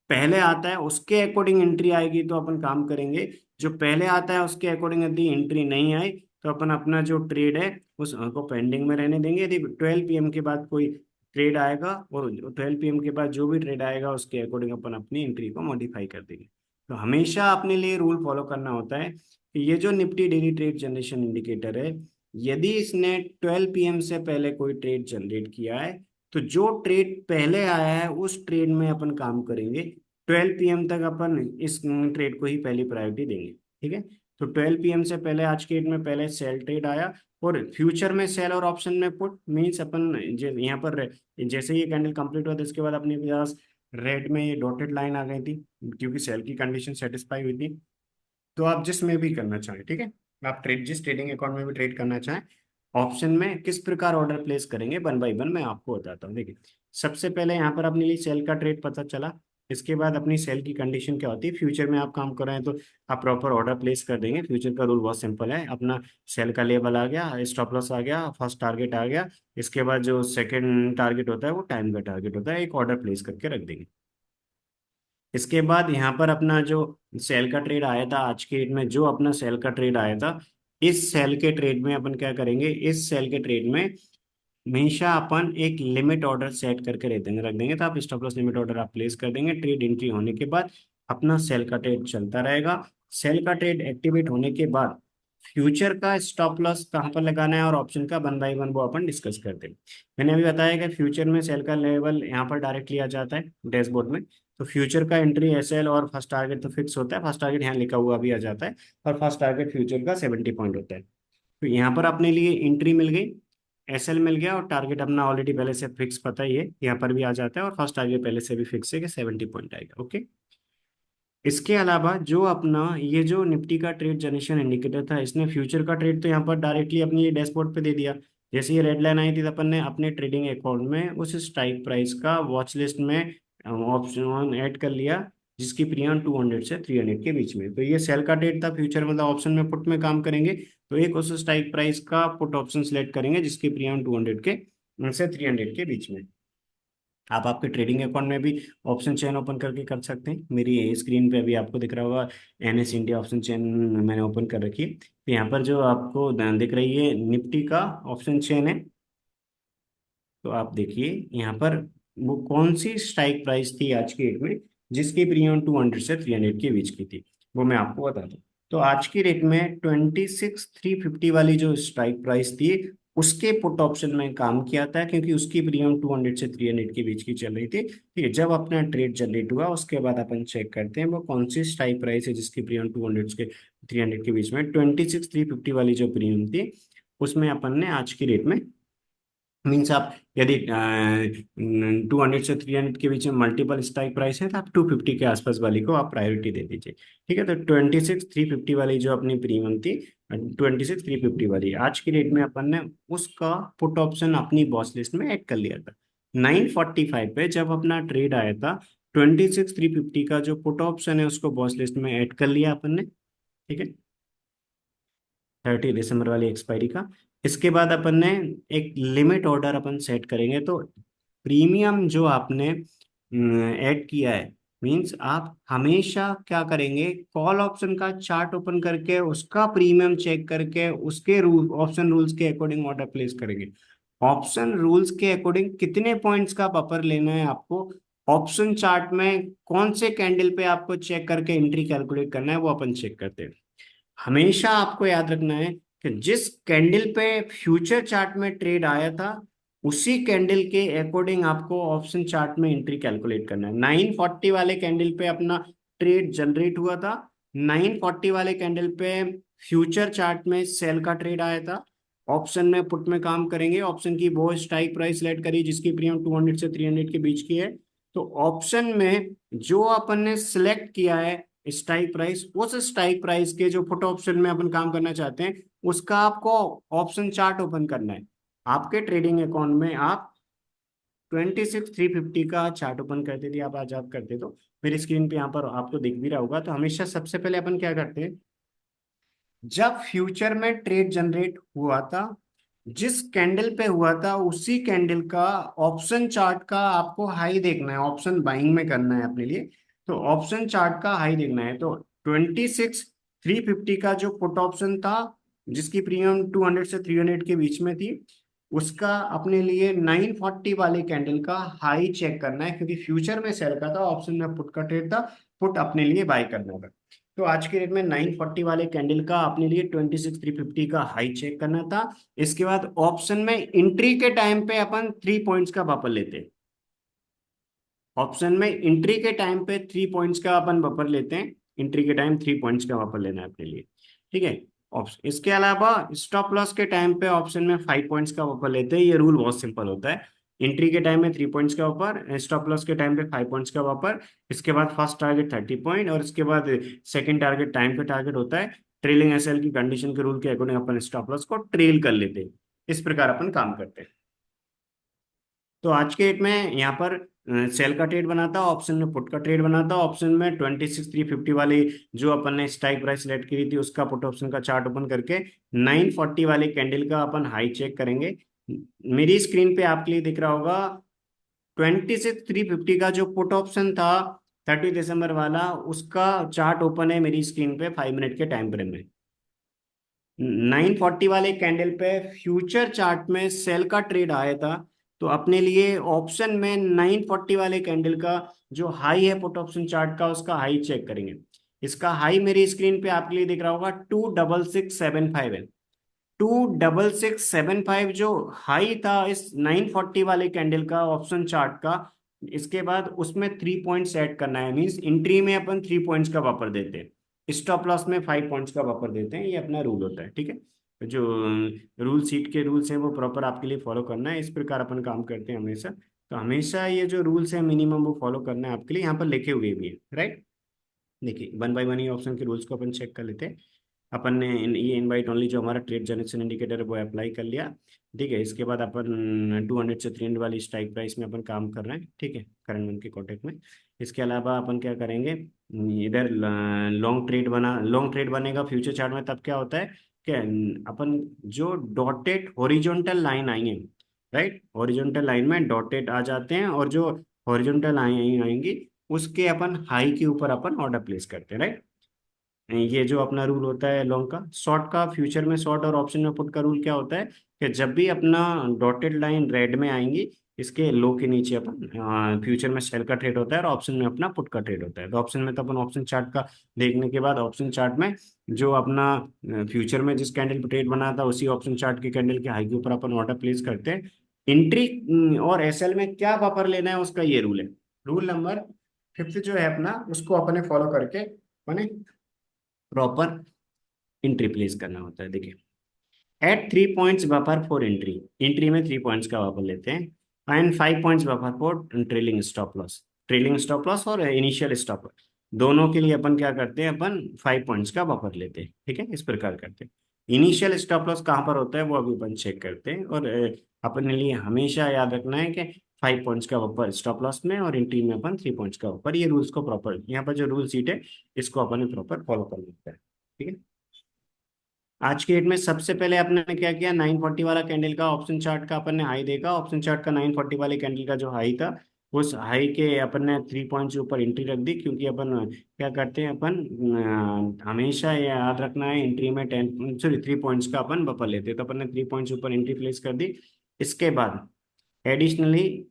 पहले आता है उसके अकॉर्डिंग एंट्री आएगी तो अपन काम करेंगे, जो पहले आता है उसके अकॉर्डिंग यदि एंट्री नहीं आई तो अपन अपना जो ट्रेड है उसको पेंडिंग में रहने देंगे। यदि 12 PM के बाद कोई ट्रेड आएगा और 12 PM के बाद जो भी ट्रेड आएगा उसके अकॉर्डिंग अपन अपनी एंट्री को मॉडिफाई कर देंगे। तो हमेशा अपने लिए रूल फॉलो करना होता है कि ये जो Nifty daily trade generation indicator है, यदि इसने 12 PM से पहले कोई ट्रेड जनरेट किया है तो जो ट्रेड पहले आया है उस ट्रेड में अपन काम करेंगे। 12 PM तक अपन इस ट्रेड को ही पहली प्रायोरिटी देंगे, ठीक है। तो 12 PM से पहले आज के डेट में पहले सेल ट्रेड आया और फ्यूचर में सेल और ऑप्शन में पुट मीन्स अपन यहाँ पर जैसे ये कैंडल कंप्लीट हुआ था इसके बाद अपने पास रेड में ये डॉटेड लाइन आ गई थी क्योंकि सेल की कंडीशन सेटिस्फाई हुई थी। तो आप जिसमें भी करना चाहें, ठीक है, आप ट्रेड जिस ट्रेडिंग अकाउंट में भी ट्रेड करना चाहें, ऑप्शन में किस प्रकार ऑर्डर प्लेस करेंगे वन बाय वन मैं आपको बताता हूँ। देखिए सबसे पहले यहाँ पर अपने लिए सेल का ट्रेड पता चला, इसके बाद अपनी सेल की कंडीशन क्या होती है, फ्यूचर में आप काम कर रहे हैं तो आप प्रॉपर ऑर्डर प्लेस कर देंगे। फ्यूचर का रूल बहुत सिंपल है, अपना सेल का लेवल आ गया, स्टॉप लॉस आ गया, फर्स्ट टारगेट आ गया, इसके बाद जो सेकंड टारगेट होता है वो टाइम का टारगेट होता है, एक ऑर्डर प्लेस करके रख देंगे। इसके बाद यहाँ पर अपना जो सेल का ट्रेड आया था आज के डेट में, जो अपना सेल का ट्रेड आया था, इस सेल के ट्रेड में अपन क्या करेंगे, इस सेल के ट्रेड में हमेशा अपन एक लिमिट ऑर्डर सेट करके रख देंगे। तो आप स्टॉप लॉस लिमिट ऑर्डर आप प्लेस कर देंगे, ट्रेड एंट्री होने के बाद अपना सेल का ट्रेड चलता रहेगा। सेल का ट्रेड एक्टिवेट होने के बाद फ्यूचर का स्टॉप लॉस कहाँ पर लगाना है और ऑप्शन का वन बाय वन वो अपन डिस्कस करते हैं। मैंने अभी बताया कि फ्यूचर में सेल का लेवल यहाँ पर डायरेक्टली आ जाता है डैशबोर्ड में। तो फ्यूचर का एंट्री एसएल और फर्स्ट टारगेट तो फिक्स होता है, फर्स्ट टारगेट यहाँ लिखा हुआ भी आ जाता है और फर्स्ट टारगेट फ्यूचर का 70 पॉइंट होता है। तो यहाँ पर अपने लिए एंट्री मिल गई, एसएल मिल गया और टारगेट अपना ऑलरेडी पहले से फिक्स पता ही है, यहाँ पर भी आ जाता है और फर्स्ट टारगेट पहले से भी फिक्स है कि 70 पॉइंट आएगा, ओके। इसके अलावा जो अपना ये जो निफ्टी का ट्रेड जनरेशन इंडिकेटर था, इसने फ्यूचर का ट्रेड तो यहाँ पर डायरेक्टली अपनी डैशबोर्ड पे दे दिया। जैसे ये रेड लाइन आई थी तो अपन ने अपने ट्रेडिंग अकाउंट में उस स्ट्राइक प्राइस का वॉच लिस्ट में ऑप्शन ऐड कर लिया जिसकी प्रीमियम 200 से 300 के बीच में। तो ये सेल का ट्रेड था, फ्यूचर मतलब ऑप्शन में पुट में काम करेंगे तो एक उस स्ट्राइक प्राइस का पुट ऑप्शन सेलेक्ट करेंगे जिसकी प्रीमियम 200 के से 300 के बीच में। आप आपके ट्रेडिंग अकाउंट में भी ऑप्शन चेन ओपन करके कर सकते हैं। मेरी स्क्रीन पे अभी आपको दिख रहा होगा एनएस इंडिया ऑप्शन चेन मैंने ओपन कर रखी है। तो यहाँ पर जो आपको दिख रही है निफ्टी का ऑप्शन चेन है, तो आप देखिए यहाँ पर वो कौन सी स्ट्राइक प्राइस थी आज की डेट में जिसकी प्रीमियम 200 से 300 के बीच की थी, वो मैं आपको बता दूं। तो आज की डेट में 26,350 वाली जो स्ट्राइक प्राइस थी उसके पुट ऑप्शन में काम किया था क्योंकि उसकी प्रीमियम 200 से 300 के बीच की चल रही थी। ठीक है, जब अपना ट्रेड जनरेट हुआ उसके बाद अपन चेक करते हैं वो कौन सी स्ट्राइक प्राइस है जिसकी प्रीमियम 200 के 300 के बीच में। 26,350 वाली जो प्रीमियम थी उसमें अपन ने आज की डेट में मीन्स आप यदि 200 से 300 के बीच में मल्टीपल स्ट्राइक प्राइस है तो आप 250 के आसपास वाली को आप प्रायोरिटी दे दीजिए। ठीक है, तो 26,350 वाली जो अपनी प्रीमियम थी, 26,350 वाली आज की डेट में अपन ने उसका पुट ऑप्शन अपनी बॉस लिस्ट में ऐड कर लिया था। 945 पे जब अपना ट्रेड आया था, 26,350 का जो पुट ऑप्शन है उसको बॉस लिस्ट में ऐड कर लिया अपन ने। ठीक है, 30 दिसंबर वाली एक्सपायरी का। इसके बाद अपन ने एक लिमिट ऑर्डर अपन सेट करेंगे, तो प्रीमियम जो आपने ऐड किया है, मींस आप हमेशा क्या करेंगे, कॉल ऑप्शन का चार्ट ओपन करके उसका प्रीमियम चेक करके उसके रूल ऑप्शन रूल्स के अकॉर्डिंग ऑर्डर प्लेस करेंगे। ऑप्शन रूल्स के अकॉर्डिंग कितने पॉइंट्स का बफर लेना है आपको, ऑप्शन चार्ट में कौन से कैंडल पे आपको चेक करके एंट्री कैलकुलेट करना है, वो अपन चेक करते हैं। हमेशा आपको याद रखना है कि जिस कैंडल पे फ्यूचर चार्ट में ट्रेड आया था, उसी कैंडल के अकॉर्डिंग आपको ऑप्शन चार्ट में एंट्री कैलकुलेट करना है। 940 वाले कैंडल पे अपना ट्रेड जनरेट हुआ था, 940 वाले कैंडल पे फ्यूचर चार्ट में सेल का ट्रेड आया था। ऑप्शन में पुट में काम करेंगे, ऑप्शन की वो स्ट्राइक प्राइस सेलेक्ट करिए जिसकी प्रीमियम 200 से 300 के बीच की है। तो ऑप्शन में जो अपन ने सिलेक्ट किया है स्ट्राइक प्राइस, उस स्ट्राइक प्राइस के जो पुट ऑप्शन में अपन काम करना चाहते हैं, उसका आपको ऑप्शन चार्ट ओपन करना है। आपके ट्रेडिंग अकाउंट में आप 26,350 का चार्ट ओपन करते थे, आप आज आप करते तो मेरी स्क्रीन पे यहाँ पर आपको दिख भी रहा होगा। तो हमेशा सबसे पहले अपन क्या करते हैं, जब फ्यूचर में ट्रेड जनरेट हुआ था, जिस कैंडल पे हुआ था उसी कैंडल का ऑप्शन चार्ट का आपको हाई देखना है, ऑप्शन बाइंग में करना है अपने लिए। तो ऑप्शन चार्ट का हाई देखना है, तो 26,350 का जो पुट ऑप्शन था जिसकी प्रीमियम 200 से 300 के बीच में थी, उसका अपने लिए 940 वाले कैंडल का हाई चेक करना है, क्योंकि फ्यूचर में सेल का था, ऑप्शन में पुट का ट्रेड था, पुट अपने लिए बाय करना होगा। तो आज के डेट में 940 वाले कैंडल का अपने लिए 26,350 का हाई चेक करना था। इसके बाद ऑप्शन में एंट्री के टाइम पे अपन 3 पॉइंट्स का बफर लेते हैं। ऑप्शन में एंट्री के टाइम पे 3 पॉइंट्स का अपन बफर लेते हैं, एंट्री के टाइम 3 पॉइंट्स का बफर लेना है अपने लिए। ठीक है, ऑप्शन इसके अलावा स्टॉप लॉस के टाइम पे ऑप्शन में 5 पॉइंट्स का बफर लेते हैं। ये रूल बहुत सिंपल होता है, एंट्री के टाइम में 3 पॉइंट्स का बफर, स्टॉप लॉस के टाइम पे 5 पॉइंट्स का बफर। इसके बाद फर्स्ट टारगेट 30 पॉइंट, और इसके बाद सेकंड टारगेट टाइम पे टारगेट होता है। ट्रेलिंग एसएल की कंडीशन के रूल के अकॉर्डिंग अपन स्टॉप लॉस को ट्रेल कर लेते हैं। इस प्रकार अपन काम करते हैं। तो आज के डेट में यहाँ पर सेल का ट्रेड बना था, ऑप्शन में पुट का ट्रेड बना था। ऑप्शन में 26,350 वाली जो अपन ने स्ट्राइक प्राइस सेलेक्ट की थी उसका पुट ऑप्शन का चार्ट ओपन करके 940 वाले कैंडल का अपन हाई चेक करेंगे। मेरी स्क्रीन पे आपके लिए दिख रहा होगा 26,350 का जो पुट ऑप्शन था 30 दिसंबर वाला, उसका चार्ट ओपन है मेरी स्क्रीन पे 5 मिनट के टाइम फ्रेम में। 940 वाले कैंडल पे फ्यूचर चार्ट में सेल का ट्रेड आया था, तो अपने लिए ऑप्शन में 940 वाले कैंडल का जो हाई है पुट ऑप्शन चार्ट का, उसका हाई चेक करेंगे। इसका हाई मेरी स्क्रीन पे आपके लिए दिख रहा होगा 26675 है। 26675 जो हाई था इस 940 वाले कैंडल का ऑप्शन चार्ट का। इसके बाद उसमें 3 पॉइंट्स ऐड करना है, मीन्स एंट्री में अपन 3 पॉइंट्स का बफर देते हैं, स्टॉप लॉस में 5 पॉइंट्स का बफर देते हैं। ये अपना रूल होता है। ठीक है, तो जो रूल सीट के रूल्स हैं वो प्रॉपर आपके लिए फॉलो करना है। इस प्रकार अपन काम करते हैं हमेशा। तो हमेशा ये जो रूल्स है मिनिमम वो फॉलो करना है आपके लिए, यहाँ पर लिखे हुए भी है, राइट। देखिए, वन बाय वन ये ऑप्शन के रूल्स को अपन चेक कर लेते हैं। अपन ने ये इनवाइट ओनली जो हमारा ट्रेड जनरेशन इंडिकेटर है वो अप्लाई कर लिया। ठीक है, इसके बाद अपन 200 से 300 वाली स्ट्राइक प्राइस में अपन काम कर रहे हैं। ठीक है, करंट मंथ के कॉन्टेक्ट में। इसके अलावा अपन क्या करेंगे, इधर लॉन्ग ट्रेड बनेगा फ्यूचर चार्ट में, तब क्या होता है कि अपन जो डॉटेड हॉरिजॉन्टल लाइन आई है, राइट, हॉरिजॉन्टल लाइन में डॉटेड आ जाते हैं, और जो हॉरिजॉन्टल लाइन आएंगी उसके अपन हाई के ऊपर अपन ऑर्डर प्लेस करते हैं, राइट। ये जो अपना रूल होता है लॉन्ग का। शॉर्ट का, फ्यूचर में शॉर्ट और ऑप्शन में पुट का रूल क्या होता है कि जब भी अपना डॉटेड लाइन रेड में आएंगी, इसके लो के नीचे अपन फ्यूचर में सेल का ट्रेड होता है और ऑप्शन में अपना पुट का ट्रेड होता है। तो ऑप्शन में तो अपन ऑप्शन चार्ट का देखने के बाद ऑप्शन चार्ट में जो अपना फ्यूचर में जिस कैंडल पर ट्रेड बना था उसी ऑप्शन चार्ट के कैंडल के हाई के ऊपर अपन ऑर्डर प्लेस करते हैं। एंट्री और एसएल में क्या बफर लेना है उसका ये रूल है। रूल नंबर फिफ्थ जो है अपना, उसको अपने फॉलो करके अपने प्रॉपर एंट्री प्लेस करना होता है। देखिए, at 3 points buffer for entry, entry में 3 पॉइंट्स का बफर लेते हैं, and 5 points buffer for trailing stop loss, trailing stop loss और इनिशियल स्टॉप लॉस, दोनों के लिए अपन क्या करते हैं, अपन 5 पॉइंट्स का बफर लेते हैं। ठीक है, इस प्रकार करते हैं। इनिशियल स्टॉप लॉस कहाँ पर होता है वो अभी अपन चेक करते हैं। और अपने लिए हमेशा याद रखना है कि 5 पॉइंट्स का बफर स्टॉप लॉस में और एंट्री में अपन 3 पॉइंट्स का बफर, ये रूल्स को प्रॉपर, यहाँ पर जो रूल सीट है इसको अपन प्रॉपर फॉलो करना होता है। ठीक है, आज के डेट में सबसे पहले आपने क्या किया, 940 वाला कैंडल का ऑप्शन चार्ट का अपन ने हाई देखा, ऑप्शन चार्ट का 940 वाले कैंडल का जो हाई था, उस हाई के अपन ने 3 पॉइंट के ऊपर एंट्री रख दी, क्योंकि अपन क्या करते हैं, अपन हमेशा ये याद रखना है, एंट्री में 3 पॉइंट्स का अपन बफर लेते हैं, तो अपन ने 3 पॉइंट्स ऊपर एंट्री प्लेस कर दी। इसके बाद एडिशनली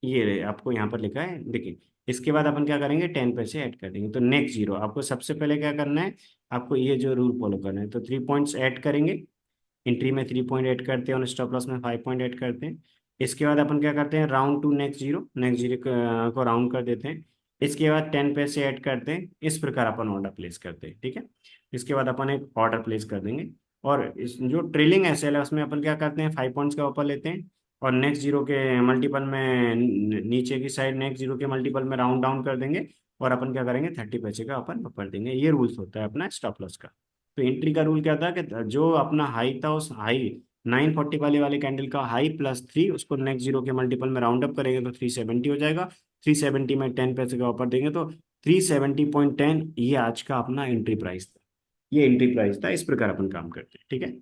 ये रहे, आपको यहाँ पर लिखा है देखिए, इसके बाद अपन क्या करेंगे, 10 पैसे ऐड कर देंगे, तो नेक्स्ट जीरो आपको सबसे पहले क्या करना है, आपको ये जो रूल फॉलो करना है, तो 3 पॉइंट्स ऐड करेंगे, एंट्री में 3 पॉइंट ऐड करते हैं और स्टॉप लॉस में 5 पॉइंट ऐड करते हैं। इसके बाद अपन क्या करते हैं, round to next zero, next zero को राउंड कर देते हैं। इसके बाद 10 पैसे ऐड करते हैं, इस प्रकार अपन ऑर्डर प्लेस करते हैं। ठीक है, इसके बाद अपन एक ऑर्डर प्लेस कर देंगे, और इस जो ट्रेलिंग एसएल है उसमें अपन क्या करते हैं, 5 पॉइंट्स का ऊपर लेते हैं, और नेक्स्ट जीरो के मल्टीपल में नीचे की साइड नेक्स्ट जीरो के मल्टीपल में राउंड डाउन कर देंगे, और अपन क्या करेंगे, 30 पैसे का अपन बफर देंगे। ये रूल्स होता है अपना स्टॉप लॉस का। तो एंट्री का रूल क्या था कि जो अपना हाई था, उस हाई 940 वाले कैंडल का हाई प्लस 3, उसको नेक्स्ट जीरो के मल्टीपल में राउंड अप करेंगे तो 370 हो जाएगा, 370 में 10 पैसे का ऑफर देंगे तो 370.10, ये आज का अपना एंट्री प्राइस था, ये एंट्री प्राइस था। इस प्रकार अपन काम करते हैं। ठीक है,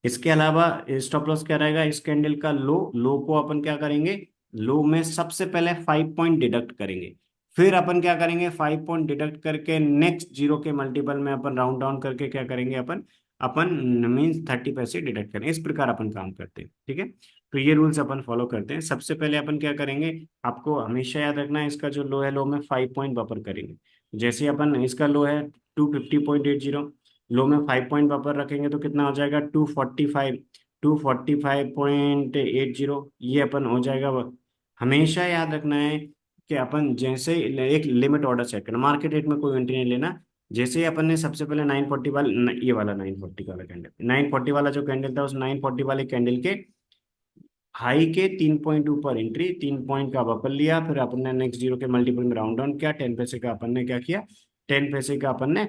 इसके अलावा स्टॉप लॉस क्या रहेगा, इस कैंडल का लो, लो को अपन क्या करेंगे, लो में सबसे पहले 5 पॉइंट डिडक्ट करेंगे, फिर अपन क्या करेंगे, 5 पॉइंट डिडक्ट करके नेक्स्ट जीरो के मल्टीपल में अपन राउंड डाउन करके क्या करेंगे, अपन अपन मीन्स 30 पैसे डिडक्ट करें, इस प्रकार अपन काम करते हैं। ठीक है, तो ये रूल्स अपन फॉलो करते हैं। सबसे पहले अपन क्या करेंगे, आपको हमेशा याद रखना है, इसका जो लो है, लो में 5 पॉइंट बफर करेंगे। जैसे अपन, इसका लो है 250.80, लो में 5 पॉइंट बफर रखेंगे तो कितना हो जाएगा, 245, 245.80, ये अपन हो जाएगा। हमेशा याद रखना है कि अपन जैसे एक लिमिट ऑर्डर सेट करना, मार्केट रेट में कोई एंट्री नहीं लेना। जैसे ही अपन ने सबसे पहले 940 वाला, ये वाला 940 वाला कैंडल, 940 वाला जो कैंडल था, उस 940 वाले कैंडल के हाई के 3 पॉइंट ऊपर एंट्री, 3 पॉइंट का बफर लिया, फिर अपन ने नेक्स्ट जीरो के मल्टीपल में राउंड डाउन किया, 10 पैसे का अपन ने क्या किया, 10 पैसे का अपन ने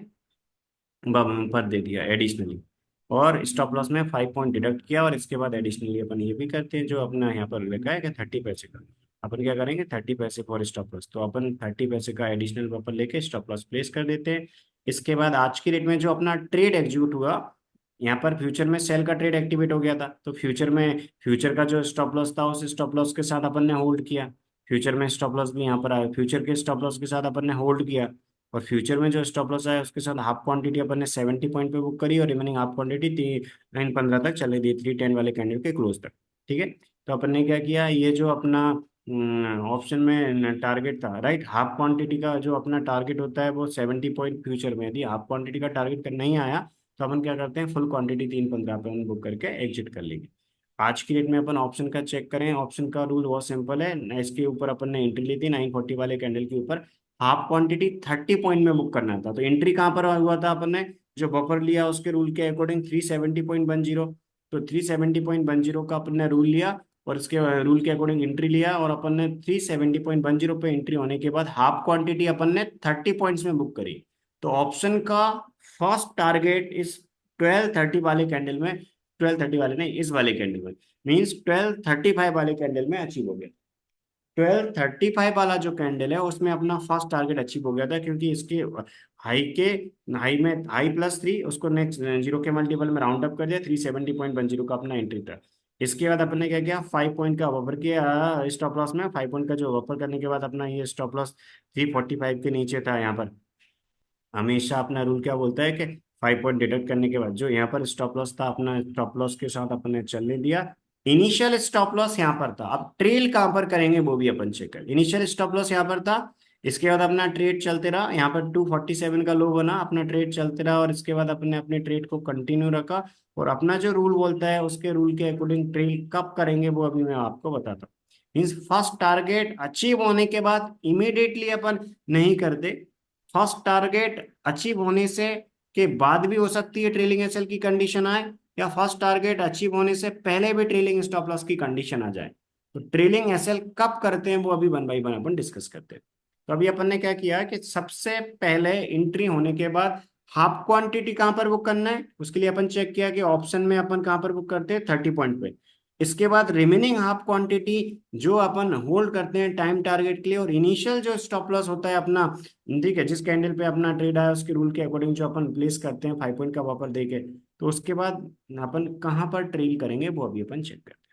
पर दे दिया एडिशनली, और स्टॉप लॉस में 5 पॉइंट डिडक्ट किया, और इसके बाद एडिशनली अपन ये भी करते हैं, जो अपना यहाँ पर लिखा है कि 30 पैसे का, अपन क्या करेंगे, 30 पैसे फॉर स्टॉप लॉस, तो अपन 30 पैसे का एडिशनल बफर लेके स्टॉप लॉस प्लेस कर देते हैं। इसके बाद आज की डेट में जो अपना ट्रेड एग्जीक्यूट हुआ, यहाँ पर फ्यूचर में सेल का ट्रेड एक्टिवेट हो गया था, तो फ्यूचर में फ्यूचर का जो स्टॉप लॉस था, उस स्टॉप लॉस के साथ अपन ने होल्ड किया, फ्यूचर में स्टॉप लॉस भी यहाँ पर आया, फ्यूचर के स्टॉप लॉस के साथ अपन ने होल्ड किया, और फ्यूचर में जो स्टॉप लॉस आया उसके साथ हाफ क्वांटिटी अपन ने 70 पॉइंट पे बुक करी, और रिमेनिंग हाफ क्वांटिटी 315 तक चले दी, 310 वाले कैंडल के क्लोज तक। ठीक है, तो अपन ने क्या किया, ये जो अपना ऑप्शन में टारगेट था, राइट, हाफ क्वांटिटी का जो अपना टारगेट होता है वो 70 पॉइंट फ्यूचर में, यदि हाफ क्वांटिटी का टारगेट नहीं आया तो अपन क्या करते हैं, फुल क्वांटिटी 315 पे अपन बुक करके एग्जिट कर लेंगे। आज की डेट में अपन ऑप्शन का चेक करें, ऑप्शन का रूल बहुत सिंपल है, इसके ऊपर अपन ने एंट्री ली थी 940 वाले कैंडल के ऊपर, हाफ क्वांटिटी 30 पॉइंट में बुक करना था, तो एंट्री कहाँ पर हुआ था, अपन ने जो बफर लिया उसके रूल के अकॉर्डिंग 370.10, तो 370.10 का अपन ने रूल लिया, और इसके रूल के अकॉर्डिंग एंट्री लिया, और अपन ने 370.10 पे एंट्री होने के बाद हाफ क्वांटिटी अपन ने 30 पॉइंट्स में बुक करी, तो ऑप्शन का फर्स्ट टारगेट इस 1230 वाले कैंडल में, 1230 वाले नहीं, इस वाले कैंडल में, मीन्स 1235 वाले कैंडल में अचीव हो गया। 1235 वाला जो कैंडल है उसमें अपना फर्स्ट टारगेट अचीव हो गया था, क्योंकि इसके हाई के, हाई में हाई प्लस 3, उसको नेक्स्ट जीरो के मल्टीपल में राउंड अप कर दिया, 370.10 का अपना एंट्री था। इसके बाद अपने क्या किया, 5 पॉइंट का बफर किया स्टॉप लॉस में, 5 पॉइंट का जो बफर करने के बाद अपना ये स्टॉप लॉस 345 के नीचे था। यहाँ पर हमेशा अपना रूल क्या बोलता है कि 5 पॉइंट डिडक्ट करने के बाद जो यहाँ पर स्टॉप लॉस था, अपना स्टॉप लॉस के साथ अपने चलने दिया। इनिशियल स्टॉप लॉस यहाँ पर था, अब ट्रेल कहाँ पर करेंगे वो भी अपन चेक कर, इनिशियल स्टॉप लॉस यहाँ पर था, इसके बाद अपना ट्रेड चलते रहा, यहाँ पर 247 का लो बना, अपना ट्रेड चलते रहा, और इसके बाद अपने अपने ट्रेड को कंटिन्यू रखा, और अपना जो रूल बोलता है उसके रूल के अकॉर्डिंग ट्रेल कब करेंगे वो अभी मैं आपको बताता हूँ। मीन्स फर्स्ट टारगेट अचीव होने के बाद इमीडिएटली अपन नहीं करते, फर्स्ट टारगेट अचीव होने से के बाद भी हो सकती है ट्रेलिंग एसएल की कंडीशन आए, या फर्स्ट टारगेट अचीव होने से पहले भी ट्रेलिंग स्टॉप लॉस की कंडीशन आ जाए। तो ट्रेलिंग एसएल कब करते हैं वो अभी one by one upon discuss करते हैं। तो अभी अपन ने क्या किया कि सबसे पहले एंट्री होने के बाद हाफ क्वांटिटी कहाँ पर बुक करना है, उसके लिए अपन चेक किया कि ऑप्शन में अपन कहाँ पर बुक करते हैं 30 पॉइंट पे। इसके बाद रिमेनिंग हाफ क्वांटिटी जो अपन होल्ड करते हैं टाइम टारगेट के लिए, और इनिशियल जो स्टॉप लॉस होता है अपना, ठीक है, जिस कैंडल पे अपना ट्रेड आया उसके रूल के अकॉर्डिंग जो अपन प्लेस करते हैं 5 पॉइंट का बफर देके, तो उसके बाद अपन कहाँ पर ट्रेल करेंगे वो अभी अपन चेक करते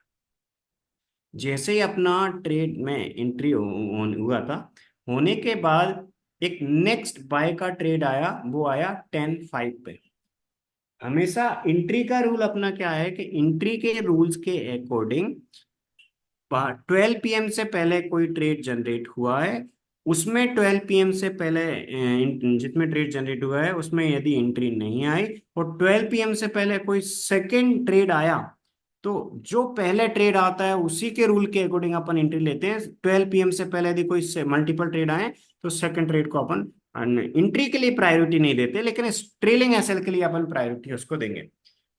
हैं। जैसे ही अपना ट्रेड में एंट्री हुआ था, होने के बाद एक नेक्स्ट बाय का ट्रेड आया, वो आया 10-5 पे। हमेशा एंट्री का रूल अपना क्या है कि एंट्री के रूल्स के अकॉर्डिंग 12 PM से पहले कोई ट्रेड जनरेट हुआ है, उसमें 12 PM से पहले जितने ट्रेड जनरेट हुआ है उसमें यदि एंट्री नहीं आई, और 12 PM से पहले कोई सेकंड ट्रेड आया, तो जो पहले ट्रेड आता है उसी के रूल के अकॉर्डिंग अपन एंट्री लेते हैं। 12 PM से पहले यदि कोई मल्टीपल ट्रेड आए तो सेकंड ट्रेड को अपन एंट्री के लिए प्रायोरिटी नहीं देते, लेकिन ट्रेलिंग एसएल के लिए अपन प्रायोरिटी उसको देंगे।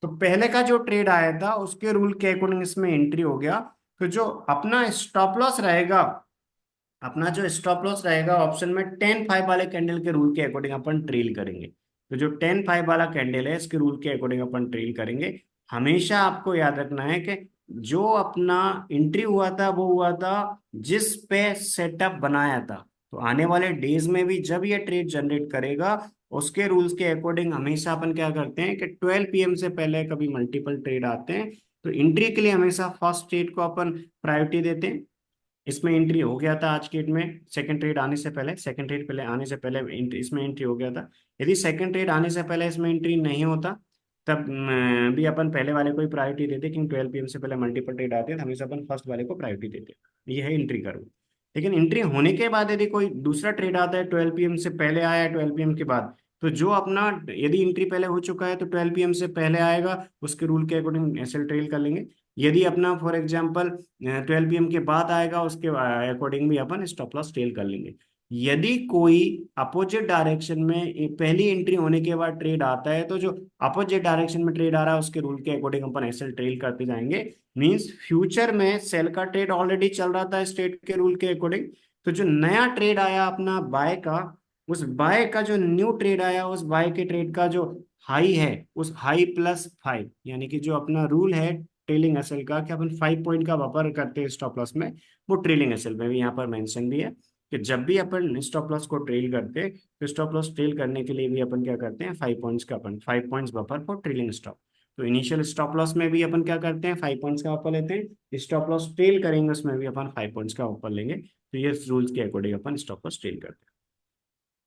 तो पहले का जो ट्रेड आया था उसके रूल के अकॉर्डिंग इसमें एंट्री हो गया। तो जो अपना स्टॉप लॉस रहेगा, अपना जो स्टॉप लॉस रहेगा ऑप्शन में 10-5 वाले कैंडल के रूल के अकॉर्डिंग अपन ट्रेल करेंगे। तो जो 10-5 वाला कैंडल है इसके रूल के अकॉर्डिंग अपन ट्रेल करेंगे। हमेशा आपको याद रखना है कि जो अपना एंट्री हुआ था वो हुआ था जिस पे सेटअप बनाया था। तो आने वाले डेज में भी जब ये ट्रेड जनरेट करेगा उसके रूल्स के अकॉर्डिंग हमेशा अपन क्या करते हैं कि 12 PM से पहले कभी मल्टीपल ट्रेड आते हैं तो एंट्री के लिए हमेशा फर्स्ट ट्रेड को अपन प्रायोरिटी देते हैं। इसमें एंट्री हो गया था आज के डेट में, सेकंड ट्रेड आने से पहले, सेकंड ट्रेड पहले आने से पहले इसमें एंट्री हो गया था। यदि सेकंड ट्रेड आने से पहले इसमें एंट्री नहीं होता तब भी अपन पहले वाले को ही प्रायोरिटी देते, क्योंकि 12 PM से पहले मल्टीपल ट्रेड आते हैं तो हमेशा अपन फर्स्ट वाले को प्रायोरिटी देते हैं। ये है एंट्री का रूल। लेकिन एंट्री होने के बाद यदि कोई दूसरा ट्रेड आता है 12 PM से पहले आया है 12 PM के बाद, तो जो अपना यदि एंट्री पहले हो चुका है तो 12 PM से पहले आएगा, उसके रूल के अकॉर्डिंग एसएल ट्रेल कर लेंगे। यदि अपना फॉर एग्जांपल 12 PM के बाद आएगा उसके अकॉर्डिंग भी अपन स्टॉप लॉस ट्रेल कर लेंगे। यदि कोई अपोजिट डायरेक्शन में पहली एंट्री होने के बाद ट्रेड आता है तो जो अपोजिट डायरेक्शन में ट्रेड आ रहा है उसके रूल के अकॉर्डिंग अपन एसएल ट्रेल करते जाएंगे। मींस फ्यूचर में सेल का ट्रेड ऑलरेडी चल रहा था स्ट्रेट के रूल के अकॉर्डिंग, तो जो नया ट्रेड आया अपना बाय का, उस बाय का जो न्यू ट्रेड आया उस बाय के ट्रेड का जो हाई है उस हाई +5, यानी कि जो अपना रूल है ट्रेलिंग एसएल का कि अपन 5 पॉइंट का बफर करते हैं स्टॉप लॉस में, वो ट्रेलिंग एसएल में भी यहाँ पर मेंशन भी है कि जब भी अपन स्टॉप लॉस को ट्रेल करते हैं तो स्टॉप लॉस ट्रेल करने के लिए भी अपन क्या करते हैं 5 पॉइंट्स का, अपन 5 points buffer for trailing stop. तो इनिशियल स्टॉप लॉस में भी अपन क्या करते हैं 5 पॉइंट्स का बफर लेते हैं, स्टॉप लॉस ट्रेल करेंगे उसमें भी अपन 5 पॉइंट्स का बफर लेंगे। तो ये रूल्स के अकॉर्डिंग अपन स्टॉप लॉस ट्रेल करते हैं।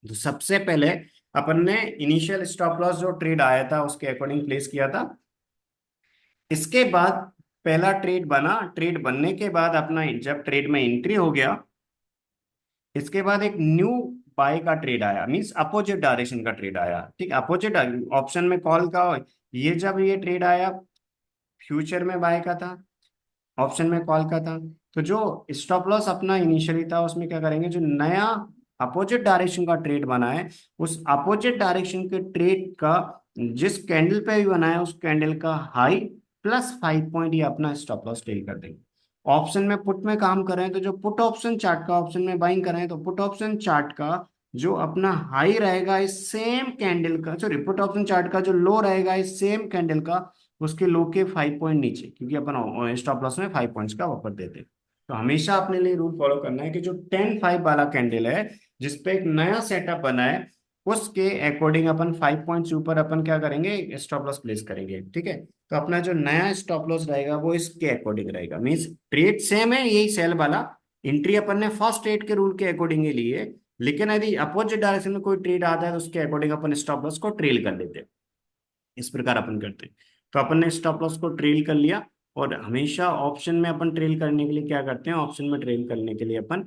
तो सबसे पहले अपन ने इनिशियल स्टॉप लॉस जो ट्रेड आया था उसके अकॉर्डिंग प्लेस किया था। इसके बाद पहला ट्रेड बना, ट्रेड बनने के बाद अपना जब ट्रेड में एंट्री हो गया, इसके बाद एक न्यू बाय का ट्रेड आया, मींस अपोजिट डायरेक्शन का ट्रेड आया। ठीक, अपोजिट ऑप्शन में कॉल का, ये जब ये ट्रेड आया फ्यूचर में बाय का था, ऑप्शन में कॉल का था। तो जो स्टॉप लॉस अपना इनिशियली था उसमें क्या करेंगे, जो नया अपोजिट डायरेक्शन का ट्रेड बना है उस अपोजिट डायरेक्शन के ट्रेड का जिस कैंडल पे भी बना है उस कैंडल का हाई +5 पॉइंट ये अपना स्टॉप लॉस टेल कर देंगे। ऑप्शन में पुट में काम कर रहे हैं तो जो पुट ऑप्शन चार्ट का ऑप्शन में बाइंग कर रहे हैं तो पुट ऑप्शन चार्ट का जो अपना हाई रहेगा इस सेम कैंडल का, सॉरी पुट ऑप्शन चार्ट का जो लो रहेगा इस सेम कैंडल का, उसके लो के 5 पॉइंट नीचे, क्योंकि अपन स्टॉप लॉस में 5 पॉइंट्स का बफर देते हैं। तो हमेशा अपने लिए रूल फॉलो करना है कि जो 10-5 वाला कैंडल है जिसपे एक नया सेटअप बना है उसके अकॉर्डिंग अपन 5 पॉइंट्स ऊपर अपन क्या करेंगे स्टॉप लॉस प्लेस करेंगे। ठीक है, तो अपना जो नया स्टॉप लॉस रहेगा वो इसके अकॉर्डिंग रहेगा, मीन्स ट्रेड सेम है यही सेल वाला, एंट्री अपन ने फर्स्ट ट्रेड के रूल के अकॉर्डिंग ही ली है, लेकिन यदि अपोजिट डायरेक्शन में कोई ट्रेड आता है तो उसके अकॉर्डिंग अपन स्टॉप लॉस को ट्रेल कर देते हैं। इस प्रकार अपन करते हैं। तो अपन ने स्टॉप लॉस को ट्रेल कर लिया, और हमेशा ऑप्शन में अपन ट्रेल करने के लिए क्या करते हैं, ऑप्शन में ट्रेल करने के लिए अपन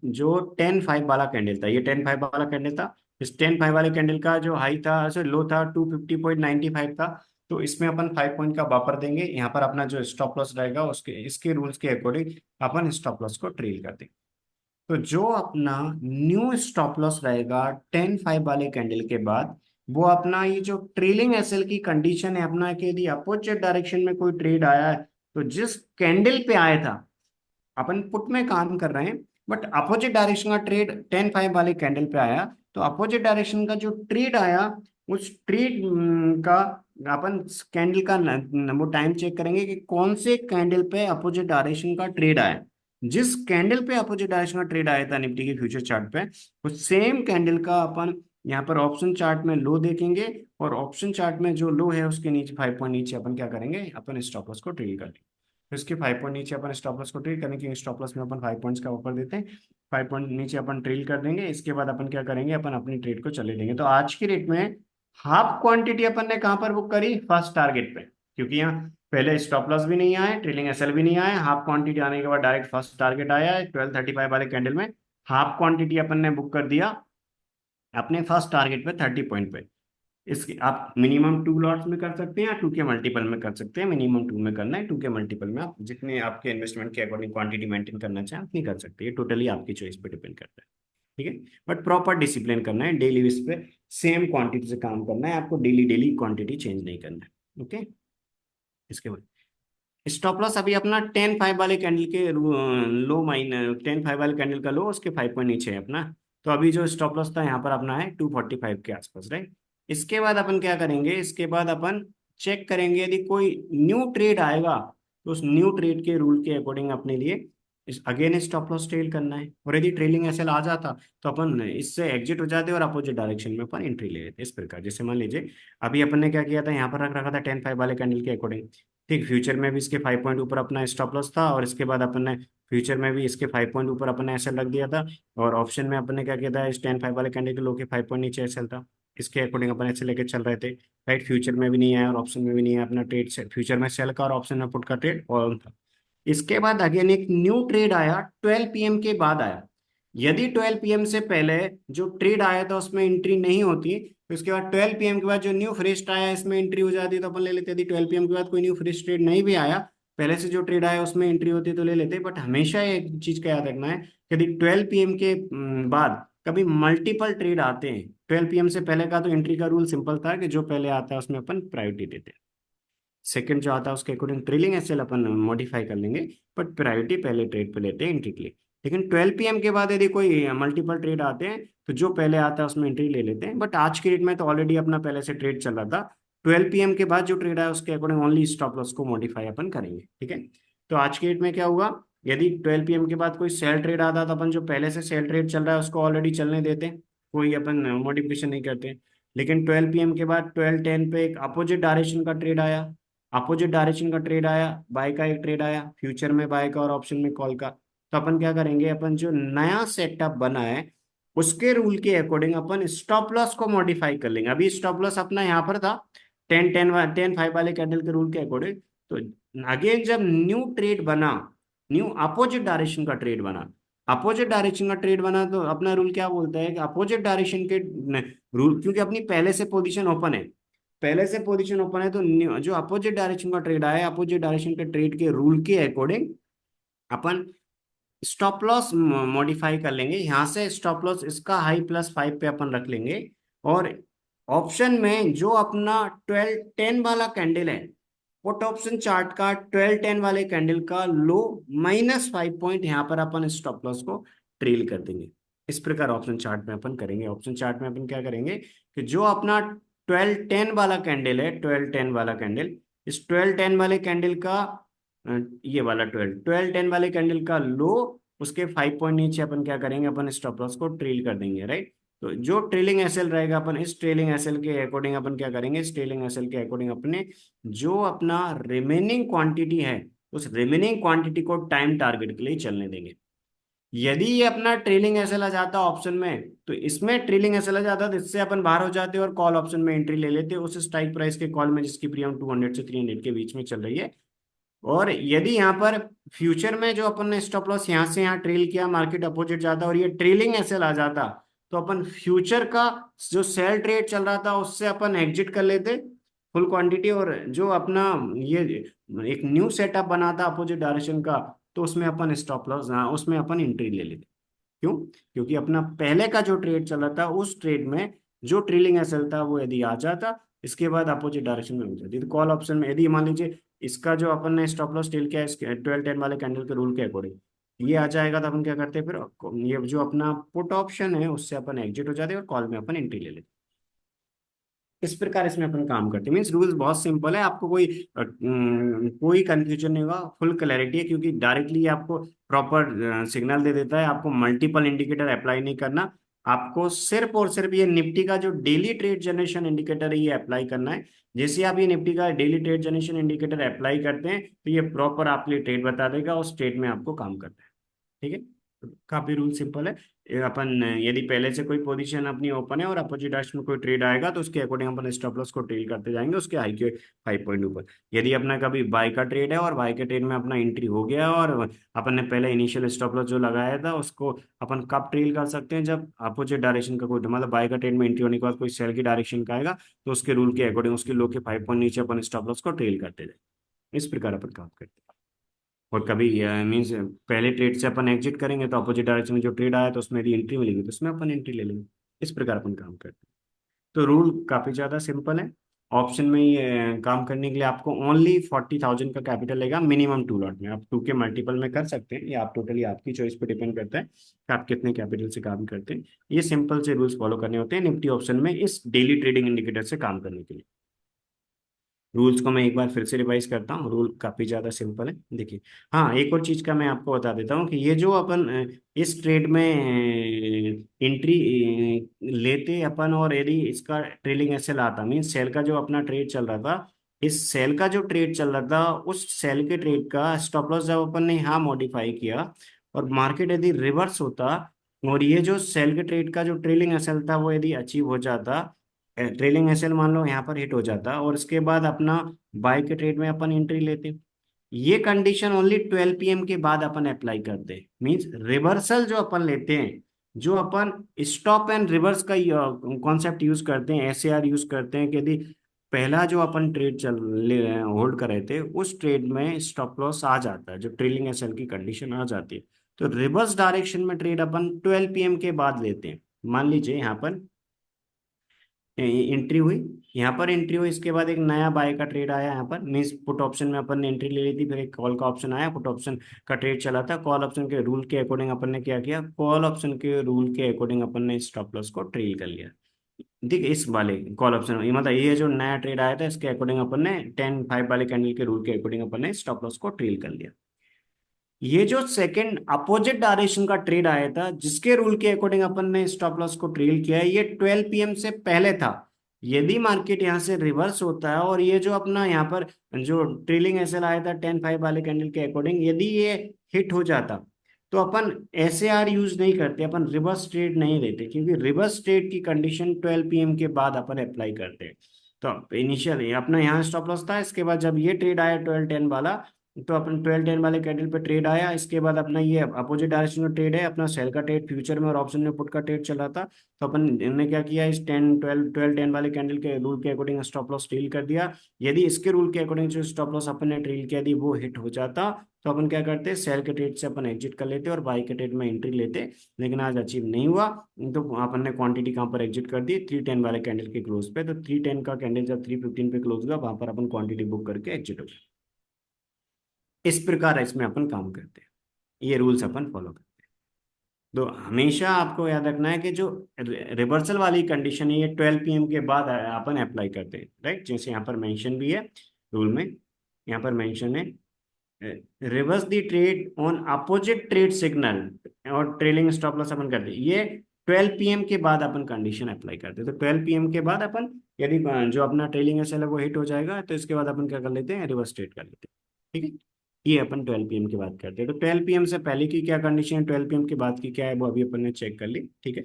जो 10-5 वाला कैंडल था, ये 10-5 वाला कैंडल था, इस 10-5 वाले कैंडल का जो हाई था लो था 250.95 था, तो इसमें अपन 5 पॉइंट का बफर देंगे। यहाँ पर अपना जो स्टॉप लॉस रहेगा उसके इसके रूल्स के अकॉर्डिंग अपन स्टॉप लॉस को ट्रेल कर देंगे। तो जो अपना न्यू स्टॉप लॉस रहेगा 10-5 वाले कैंडल के बाद, वो अपना ये जो ट्रेलिंग एसएल की कंडीशन है अपना कि यदि अपोजिट डायरेक्शन में कोई ट्रेड आया है तो जिस कैंडल पे आया था, अपन पुट में काम कर रहे हैं, बट अपोजिट डायरेक्शन का ट्रेड 10-5 वाले कैंडल पे आया, तो अपोजिट डायरेक्शन का जो ट्रेड आया उस ट्रेड का अपन कैंडल का वो टाइम चेक करेंगे कि कौन से कैंडल पे अपोजिट डायरेक्शन का ट्रेड आया। जिस कैंडल पे अपोजिट डायरेक्शन का ट्रेड आया था निफ्टी के फ्यूचर चार्ट पे, उस सेम कैंडल का अपन यहाँ पर ऑप्शन चार्ट में लो देखेंगे, और ऑप्शन चार्ट में जो लो है उसके नीचे 5 पॉइंट नीचे अपन क्या करेंगे, अपन स्टॉप लॉस को ट्रेड कर लेंगे। तो इसके 5 पॉइंट नीचे अपन स्टॉप लॉस को ट्रेल करेंगे, क्योंकि स्टॉप लॉस में अपन 5 पॉइंट्स का ऑफर देते हैं। 5 पॉइंट नीचे अपन ट्रेल कर देंगे, इसके बाद अपन क्या करेंगे, अपन अपनी ट्रेड को चले देंगे। तो आज की रेट में हाफ क्वांटिटी अपन ने कहाँ पर बुक करी, फर्स्ट टारगेट पे, क्योंकि यहाँ पहले स्टॉप लॉस भी नहीं आया, ट्रेलिंग एसएल भी नहीं आया, हाफ क्वांटिटी आने के बाद डायरेक्ट फर्स्ट टारगेट आया है 12:35 वाले कैंडल में। हाफ क्वांटिटी अपन ने बुक कर दिया अपने फर्स्ट टारगेट पे 30 पॉइंट पे। इसके आप मिनिमम 2 लॉट्स में कर सकते हैं या 2 के मल्टीपल में कर सकते हैं। मिनिमम 2 में करना है, 2 के मल्टीपल में आप जितने आपके इन्वेस्टमेंट के अकॉर्डिंग क्वांटिटी मेंटेन करना चाहें उतनी कर सकते हैं। ये टोटली आपकी चॉइस पे डिपेंड करता है, ठीक है। बट प्रॉपर डिसिप्लिन करना है, डेली बेस पे सेम क्वांटिटी से काम करना है आपको, डेली डेली क्वांटिटी चेंज नहीं करना है, ओके। इसके बाद स्टॉप लॉस अभी अपना 10-5 वाले कैंडल के लो माइन 10-5 वाले कैंडल का लो उसके 5 पॉइंट नीचे है अपना। तो अभी जो स्टॉप लॉस था यहाँ पर अपना है 245 के आसपास, राइट। इसके बाद अपन क्या करेंगे, इसके बाद अपन चेक करेंगे यदि कोई न्यू ट्रेड आएगा तो उस न्यू ट्रेड के रूल के अकॉर्डिंग अपने लिए इस अगेन स्टॉप लॉस ट्रेल करना है। और यदि ट्रेलिंग एसएल आ जाता तो अपन इससे एग्जिट हो जाते और अपोजिट डायरेक्शन में अपन एंट्री ले लेते। इस प्रकार जैसे मान लीजिए अभी अपन ने क्या किया था, यहाँ पर रख रखा था 10-5 वाले कैंडल के अकॉर्डिंग, ठीक। फ्यूचर में भी इसके 5 पॉइंट ऊपर अपना स्टॉप लॉस था, और इसके बाद अपन ने फ्यूचर में भी इसके 5 पॉइंट ऊपर अपन ने एसएल रख दिया था। और ऑप्शन में अपन ने क्या किया था, इस 10-5 वाले कैंडल के लो के 5 पॉइंट नीचे एसएल था, इसके अकॉर्डिंग अपन ऐसे लेके चल रहे थे, राइट। फ्यूचर में भी नहीं आया और ऑप्शन में भी नहीं आया अपना ट्रेड से, फ्यूचर में सेल का और ऑप्शन में पुट का ट्रेड ऑन था। इसके बाद अगेन एक न्यू ट्रेड आया 12 पीएम के बाद आया। यदि 12 पीएम से पहले जो ट्रेड आया था उसमें एंट्री नहीं होती, तो उसके बाद 12 पीएम के बाद जो न्यू फ्रेश आया इसमें एंट्री हो जाती, तो अपन ले लेते। यदि 12 पीएम के बाद कोई न्यू फ्रेश ट्रेड नहीं भी आया, पहले से जो ट्रेड आया उसमें एंट्री होती तो ले लेते। बट हमेशा एक चीज का याद रखना है कि यदि 12 पीएम के बाद कभी मल्टीपल ट्रेड आते हैं, 12 पीएम से पहले का तो एंट्री का रूल सिंपल था कि जो पहले आता है उसमें अपन प्रायोरिटी देते हैं, सेकंड जो आता है उसके अकॉर्डिंग ट्रेलिंग एसएल अपन मॉडिफाई कर लेंगे, बट प्रायोरिटी पहले ट्रेड पे लेते हैं एंट्री के लिए। लेकिन 12 पीएम के बाद यदि कोई मल्टीपल ट्रेड आते हैं तो जो पहले आता है उसमें एंट्री ले लेते हैं। बट आज की डेट में तो ऑलरेडी अपना पहले से ट्रेड चल रहा था, 12 पीएम के बाद जो ट्रेड आया उसके अकॉर्डिंग ओनली स्टॉप लॉस को मॉडिफाई अपन करेंगे, ठीक है। तो आज की डेट में क्या हुआ, यदि 12 पीएम के बाद कोई सेल ट्रेड आता तो अपन जो पहले से सेल ट्रेड चल रहा है उसको ऑलरेडी चलने देते हैं, कोई अपन मॉडिफिकेशन नहीं करते। लेकिन 12 पीएम के बाद 12:10 पे एक अपोजिट डायरेक्शन का ट्रेड आया, अपोजिट डायरेक्शन का ट्रेड आया, बाय का एक ट्रेड आया, फ्यूचर में बाय का और ऑप्शन में कॉल का। तो अपन क्या करेंगे, अपन जो नया सेटअप बना है उसके रूल के अकॉर्डिंग अपन स्टॉप लॉस को मॉडिफाई कर लेंगे। अभी स्टॉप लॉस अपना यहाँ पर था 10-5 वाले कैंडल के रूल के अकॉर्डिंग। तो अगेन जब न्यू ट्रेड बना, न्यू अपोजिट डायरेक्शन का ट्रेड बना, अपोजिट डायरेक्शन का ट्रेड बना, तो अपना रूल क्या बोलता है कि अपोजिट डायरेक्शन के रूल, क्योंकि अपनी पहले से पोजीशन ओपन है, पहले से पोजीशन ओपन है, तो जो अपोजिट डायरेक्शन का ट्रेड आया, अपोजिट डायरेक्शन के ट्रेड के रूल के अकॉर्डिंग अपन स्टॉप लॉस मॉडिफाई कर लेंगे। यहाँ से स्टॉप लॉस इसका हाई +5 पे अपन रख लेंगे, और ऑप्शन में जो अपना 12-10 वाला कैंडल है, पुट ऑप्शन चार्ट का 12-10 वाले कैंडल का लो -5 पॉइंट यहाँ पर अपन स्टॉप लॉस को ट्रेल कर देंगे। इस प्रकार ऑप्शन चार्ट में अपन करेंगे। ऑप्शन चार्ट में अपन क्या करेंगे कि जो अपना 12-10 वाला कैंडल है, 12-10 वाला कैंडल, इस 12-10 वाले कैंडल का ये वाला 12-10 वाले कैंडल का लो, उसके 5 पॉइंट नीचे अपन क्या करेंगे, अपन स्टॉप लॉस को ट्रेल कर देंगे, राइट। तो जो ट्रेलिंग एसएल रहेगा अपन इस ट्रेलिंग एसएल के अकॉर्डिंग अपन क्या करेंगे, इस ट्रेलिंग एसएल के अकॉर्डिंग अपने जो अपना रिमेनिंग क्वांटिटी है उस रिमेनिंग क्वांटिटी को टाइम टारगेट के लिए चलने देंगे। यदि ये अपना ट्रेलिंग एसएल आ जाता ऑप्शन में, तो इसमें ट्रेलिंग एसएल आ जाता तो इससे अपन बाहर हो जाते और कॉल ऑप्शन में एंट्री ले लेते उस स्ट्राइक प्राइस के कॉल में जिसकी प्रीमियम 200 से 300 के बीच में चल रही है। और यदि यहाँ पर फ्यूचर में जो अपन ने स्टॉप लॉस यहाँ से यहाँ ट्रेल किया, मार्केट अपोजिट जाता और ये ट्रेलिंग एसएल आ जाता, तो अपन फ्यूचर का जो सेल ट्रेड चल रहा था उससे अपन एग्जिट कर लेते फुल क्वांटिटी, और जो अपना ये एक न्यू सेटअप बना था अपोजिट डायरेक्शन का, तो उसमें अपन स्टॉप लॉस, हाँ उसमें अपन एंट्री ले लेते। क्यों? क्योंकि अपना पहले का जो ट्रेड चल रहा था उस ट्रेड में जो ट्रेलिंग एसएल था वो यदि आ जाता, इसके बाद अपोजिट डायरेक्शन में हो जाती। तो कॉल ऑप्शन में यदि मान लीजिए इसका जो अपन ने स्टॉप लॉस टेल किया है 12-10 वाले कैंडल के रूल के अकॉर्डिंग, ये आ जाएगा तो अपन क्या करते हैं फिर, ये जो अपना पुट ऑप्शन है उससे अपन एग्जिट हो जाते हैं और कॉल में अपन एंट्री ले लेते हैं। इस प्रकार इसमें अपन काम करते हैं। मीन्स रूल्स बहुत सिंपल है, आपको कोई कंफ्यूजन नहीं होगा, फुल क्लैरिटी है, क्योंकि डायरेक्टली ये आपको प्रॉपर सिग्नल दे देता है। आपको मल्टीपल इंडिकेटर अप्लाई नहीं करना, आपको सिर्फ और सिर्फ ये निफ्टी का जो डेली ट्रेड जनरेशन इंडिकेटर है ये अप्लाई करना है। जैसे आप ये निफ्टी का daily trade generation indicator apply करते हैं तो ये प्रॉपर आपके लिए ट्रेड बता देगा और स्टेट में आपको काम करना है। ठीक है, तो काफी रूल सिंपल है। ये अपन यदि पहले से कोई पोजीशन अपनी ओपन है और अपोजिट डायरेक्शन में कोई ट्रेड आएगा तो उसके अकॉर्डिंग अपन स्टॉप लॉस को ट्रेल करते जाएंगे उसके हाई के 5 पॉइंट ऊपर। यदि अपना कभी बाय का ट्रेड है और बाय के ट्रेड में अपना एंट्री हो गया और अपन ने पहले इनिशियल स्टॉप लॉस जो लगाया था उसको अपन कब ट्रेल कर सकते हैं, जब अपोजिट डायरेक्शन का कोई मतलब बाय का ट्रेड में एंट्री होने के बाद कोई सेल की डायरेक्शन का आएगा तो उसके रूल के अकॉर्डिंग उसके लो के 5 पॉइंट नीचे अपन स्टॉप लॉस को ट्रेल करते जाए। इस प्रकार अपन काम करते हैं। और कभी मीन्स पहले ट्रेड से अपन एग्जिट करेंगे तो अपोजिट डायरेक्शन में जो ट्रेड आया तो उसमें यदि एंट्री मिलेगी तो उसमें अपन एंट्री ले लेंगे। इस प्रकार अपन काम करते हैं। तो रूल काफी ज्यादा सिंपल है। ऑप्शन में ये काम करने के लिए आपको ओनली 40,000 का कैपिटल लेगा मिनिमम 2 लॉट में। आप 2 के मल्टीपल में कर सकते हैं, या आप टोटली आपकी चॉइस पे डिपेंड करता है कि आप कितने कैपिटल से काम करते हैं। ये सिंपल से रूल्स फॉलो करने होते हैं निफ्टी ऑप्शन में इस डेली ट्रेडिंग इंडिकेटर से काम करने के लिए। रूल्स को मैं एक बार फिर से रिवाइज करता हूँ, रूल काफी ज्यादा सिंपल है। देखिए, हाँ एक और चीज का मैं आपको बता देता हूँ कि ये जो अपन इस ट्रेड में एंट्री लेते अपन, और यदि इसका ट्रेलिंग एसएल आता मीन सेल का जो अपना ट्रेड चल रहा था, इस सेल का जो ट्रेड चल रहा था उस सेल के ट्रेड का स्टॉप लॉस जब अपन ने यहाँ मॉडिफाई किया और मार्केट यदि रिवर्स होता और ये जो सेल के ट्रेड का जो ट्रेलिंग एसएल था वो यदि अचीव हो जाता, ट्रेलिंग एसएल मान लो यहाँ पर हिट हो जाता और उसके बाद अपना बाय के ट्रेड में अपन एंट्री लेते, ये कंडीशन ओनली 12 PM के बाद अपन अप्लाई करते हैं। मींस रिवर्सल जो अपन लेते हैं, जो अपन स्टॉप एंड रिवर्स का कॉन्सेप्ट यूज करते हैं, एसएआर यूज करते हैं कि यदि पहला जो अपन ट्रेड चल ले होल्ड कर रहे थे उस ट्रेड में स्टॉप लॉस आ जाता है, जो ट्रेलिंग एसएल की कंडीशन आ जाती है, तो रिवर्स डायरेक्शन में ट्रेड अपन 12 PM के बाद लेते हैं। मान लीजिए यहाँ पर एंट्री हुई, यहाँ पर एंट्री हुई, इसके बाद एक नया बाय का ट्रेड आया यहाँ पर, मीन्स पुट ऑप्शन में अपन ने एंट्री ले ली थी, फिर एक कॉल का ऑप्शन आया, पुट ऑप्शन का ट्रेड चला था, कॉल ऑप्शन के रूल के अकॉर्डिंग अपन ने क्या किया, कॉल ऑप्शन के रूल के अकॉर्डिंग अपन ने स्टॉप लॉस को ट्रेल कर लिया। ठीक है, इस वाले कॉल ऑप्शन ये मतलब ये जो नया ट्रेड आया था इसके अकॉर्डिंग अपन ने 10-5 वाले कैंडल के रूल के अकॉर्डिंग अपन ने स्टॉप लॉस को ट्रेल कर लिया। ये जो सेकंड अपोजिट डायरेक्शन का ट्रेड आया था जिसके रूल के अकॉर्डिंग अपन ने स्टॉप लॉस को ट्रेल किया है, ये 12 PM से पहले था। यदि मार्केट यहाँ से रिवर्स होता है और ये जो अपना यहाँ पर जो ट्रेलिंग एसएल आया था 10-5 वाले कैंडल के अकॉर्डिंग, यदि ये हिट हो जाता तो अपन एसएआर यूज नहीं करते, अपन रिवर्स ट्रेड नहीं लेते, क्योंकि रिवर्स ट्रेड की कंडीशन 12 PM के बाद अपन अप्लाई करते हैं। तो इनिशियल अपना यहाँ स्टॉप लॉस था, इसके बाद जब ये ट्रेड आया 12-10 वाला, तो अपन 12-10 वाले कैंडल पे ट्रेड आया, इसके बाद अपना ये अपोजिट डायरेक्शन में ट्रेड है, अपना सेल का ट्रेड फ्यूचर में और ऑप्शन में पुट का ट्रेड चला था, तो अपन ने क्या किया, इस 10-12-12-10 वाले कैंडल के रूल के अकॉर्डिंग स्टॉप लॉस ट्रेल कर दिया। यदि इसके रूल के अकॉर्डिंग जो स्टॉप लॉस अपन ने ट्रेल किया थी वो हिट हो जाता तो अपन क्या करते, सेल के ट्रेड से अपन एग्जिट कर लेते और बाई के ट्रेड में एंट्री लेते। लेकिन आज अचीव नहीं हुआ तो अपन ने क्वांटिटी कहाँ पर एग्जिट कर दी, 310 वाले कैंडल के क्लोज पे। तो 310 का कैंडल जब 315 पे क्लोज हुआ वहां पर अपन क्वांटिटी बुक करके एग्जिट हो गए। इस प्रकार इसमें अपन काम करते हैं, ये रूल्स अपन फॉलो करते हैं। तो हमेशा आपको याद रखना है कि जो रिवर्सल वाली कंडीशन है ये 12 PM के बाद अपन अप्लाई करते हैं, राइट। जैसे यहाँ पर मेंशन भी है रूल में, यहाँ पर मेंशन है reverse the trade on opposite trade signal और ट्रेलिंग स्टॉप लॉस अपन करते हैं, ये 12 PM के बाद अपन कंडीशन अप्लाई करते हैं। तो 12 PM के बाद अपन यदि जो अपना ट्रेलिंग एसएल है वो हिट हो जाएगा तो इसके बाद अपन क्या कर लेते हैं, रिवर्स ट्रेड कर लेते हैं। ठीक है, ये अपन 12 PM की बात करते हैं। तो 12 PM से पहले की क्या कंडीशन है, 12 PM के बाद की क्या है, वो अभी अपन ने चेक कर ली। ठीक है,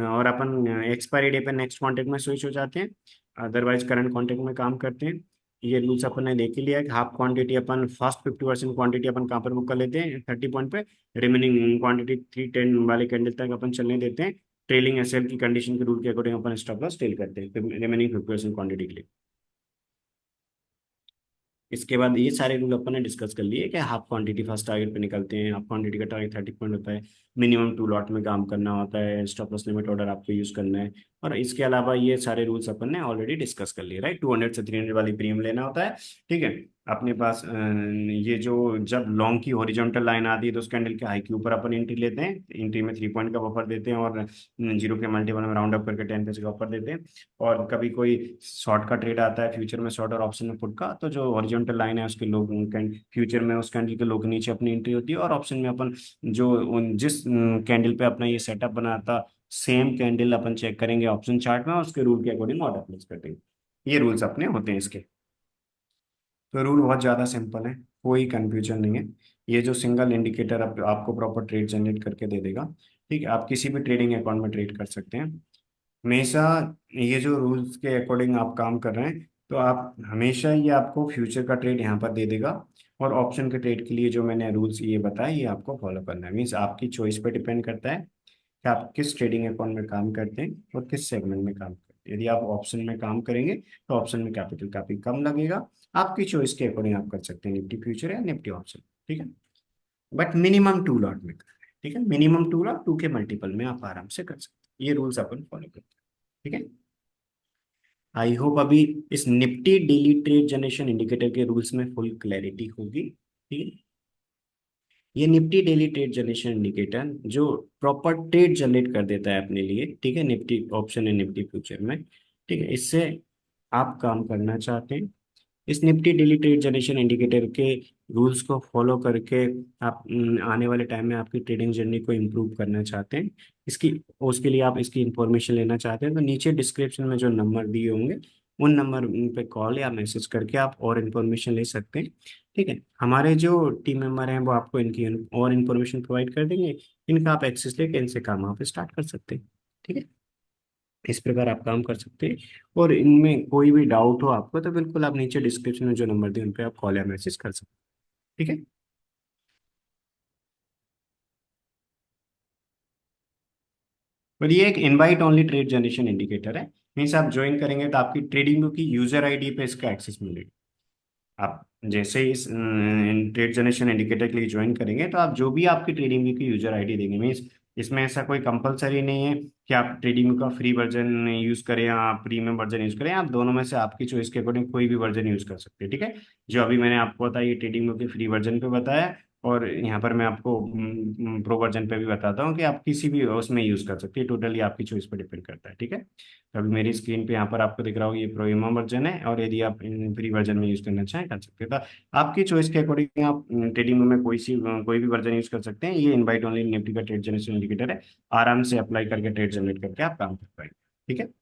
और अपन एक्सपायरी डे पे नेक्स्ट कॉन्ट्रैक्ट में स्विच हो जाते हैं, अदरवाइज करंट कॉन्ट्रैक्ट में काम करते हैं। ये रूल्स अपन ने देख ही लिया है कि हाफ क्वांटिटी अपन फर्स्ट 50% क्वांटिटी अपन कहाँ पर बुक कर लेते हैं, 30 पॉइंट पे। रिमेनिंग क्वांटिटी 310 वाले कैंडल तक अपन चलने देते हैं। ट्रेलिंग एसएल की कंडीशन के रूल के अकॉर्डिंग अपन स्टॉप लॉस टेल करते हैं रिमेनिंग 50% क्वांटिटी के लिए। इसके बाद ये सारे रूल अपन ने डिस्कस कर लिए कि हाफ क्वांटिटी फर्स्ट टारगेट पे निकलते हैं, हाफ क्वांटिटी का टारगेट 30 पॉइंट होता है, मिनिमम 2 लॉट में काम करना होता है, स्टॉप लॉस लिमिट ऑर्डर आपको यूज करना है। और इसके अलावा ये सारे रूल्स अपन ने ऑलरेडी डिस्कस कर लिए, राइट। 200 से 300 वाली प्रीमियम लेना होता है, ठीक है। अपने पास ये जो जब लॉन्ग की हॉरिजॉन्टल लाइन आती है तो उस कैंडल के हाई के ऊपर अपन एंट्री लेते हैं, एंट्री में 3 पॉइंट का बफर देते हैं और जीरो के मल्टीपल में राउंड अप करके 10 पैसे का ऑफर देते हैं। और कभी कोई शॉर्ट का ट्रेड आता है फ्यूचर में शॉर्ट और ऑप्शन में पुट का, तो जो हॉरिजॉन्टल लाइन है उसके लोग फ्यूचर में उस कैंडल के लोग नीचे अपनी एंट्री होती है, और ऑप्शन में अपन जो जिस कैंडल पे अपना ये सेटअप बना था सेम कैंडल अपन चेक करेंगे ऑप्शन चार्ट में और उसके रूल के अकॉर्डिंग ऑर्डर प्लेस कर देंगे। ये रूल्स अपने होते हैं इसके। तो रूल बहुत ज़्यादा सिंपल है, कोई कंफ्यूजन नहीं है। ये जो सिंगल इंडिकेटर आपको प्रॉपर ट्रेड जनरेट करके दे देगा, ठीक है। आप किसी भी ट्रेडिंग अकाउंट में ट्रेड कर सकते हैं हमेशा। ये जो रूल्स के अकॉर्डिंग आप काम कर रहे हैं तो आप हमेशा ये आपको फ्यूचर का ट्रेड यहाँ पर दे देगा। और ऑप्शन के ट्रेड के लिए जो मैंने रूल्स ये बताए ये आपको फॉलो करना है। मीन्स आपकी चॉइस पे डिपेंड करता है कि आप किस ट्रेडिंग अकाउंट में काम करते हैं और किस सेगमेंट में काम करते हैं। यदि आप ऑप्शन में काम करेंगे तो ऑप्शन में कैपिटल काफी कम लगेगा, आपकी चॉइस के अकॉर्डिंग आप कर सकते हैं निफ्टी फ्यूचर या निफ्टी ऑप्शन, ठीक है। बट मिनिमम 2 लॉट में करना है, ठीक है। मिनिमम 2 लॉट 2 के मल्टीपल में आप आराम से कर सकते हैं। ये रूल्स अपन फॉलो करते हैं, ठीक है। आई होप अभी इस Nifty daily trade generation indicator के रूल्स में फुल क्लैरिटी होगी, ठीक है। ये Nifty daily trade generation indicator जो प्रॉपर ट्रेड जनरेट कर देता है अपने लिए, ठीक है, निफ्टी ऑप्शन है निफ्टी फ्यूचर में, ठीक है। इससे आप काम करना चाहते हैं, इस Nifty daily trade generation indicator के रूल्स को फॉलो करके आप आने वाले टाइम में आपकी ट्रेडिंग जर्नी को इम्प्रूव करना चाहते हैं, इसकी उसके लिए आप इसकी इंफॉर्मेशन लेना चाहते हैं, तो नीचे डिस्क्रिप्शन में जो नंबर दिए होंगे उन नंबर पे कॉल या मैसेज करके आप और इन्फॉर्मेशन ले सकते हैं, ठीक है। हमारे जो टीम मेंबर हैं वो आपको इनकी और इन्फॉर्मेशन प्रोवाइड कर देंगे, इनका आप एक्सेस लेके इनसे काम आप स्टार्ट कर सकते हैं, ठीक है। इस प्रकार आप काम कर सकते हैं। और इनमें कोई भी डाउट हो आपको तो बिल्कुल आप नीचे डिस्क्रिप्शन में जो नंबर दिए उन पे आप कॉल या मैसेज कर सकते हैं, ठीक है। और ये एक invite only trade generation indicator है। मीन्स आप ज्वाइन करेंगे तो आपकी ट्रेडिंग की यूजर आईडी पे इसका एक्सेस मिलेगा। आप जैसे ही इस ट्रेड जनरेशन इंडिकेटर के लिए ज्वाइन करेंगे तो आप जो भी आपकी ट्रेडिंग व्यू की यूजर आईडी देंगे, मीन्स इसमें ऐसा कोई कंपलसरी नहीं है कि आप ट्रेडिंग व्यू का फ्री वर्जन यूज करें या प्रीमियम वर्जन यूज करें। आप दोनों में से आपकी चॉइस के अकॉर्डिंग कोई भी वर्जन यूज कर सकते हैं, ठीक है। जो अभी मैंने आपको बताया ये ट्रेडिंग व्यू के फ्री वर्जन पे बताया, और यहाँ पर मैं आपको प्रो वर्जन पे भी बताता हूँ कि आप किसी भी उसमें यूज कर सकते हैं। टोटली आपकी चॉइस पर डिपेंड करता है, ठीक है। तो अभी मेरी स्क्रीन पे यहाँ पर आपको दिख रहा होगा ये प्रीमियम वर्जन है, और यदि आप फ्री वर्जन में यूज करना चाहें कर सकते हैं। तो आपकी चॉइस के अकॉर्डिंग आप ट्रेडिंग में कोई भी वर्जन यूज कर सकते हैं। ये इनवाइट ओनली निफ्टी का ट्रेड जनरेशन इंडिकेटर है, आराम से अप्लाई करके ट्रेड जनरेट करके आप काम कर पाएंगे, ठीक है।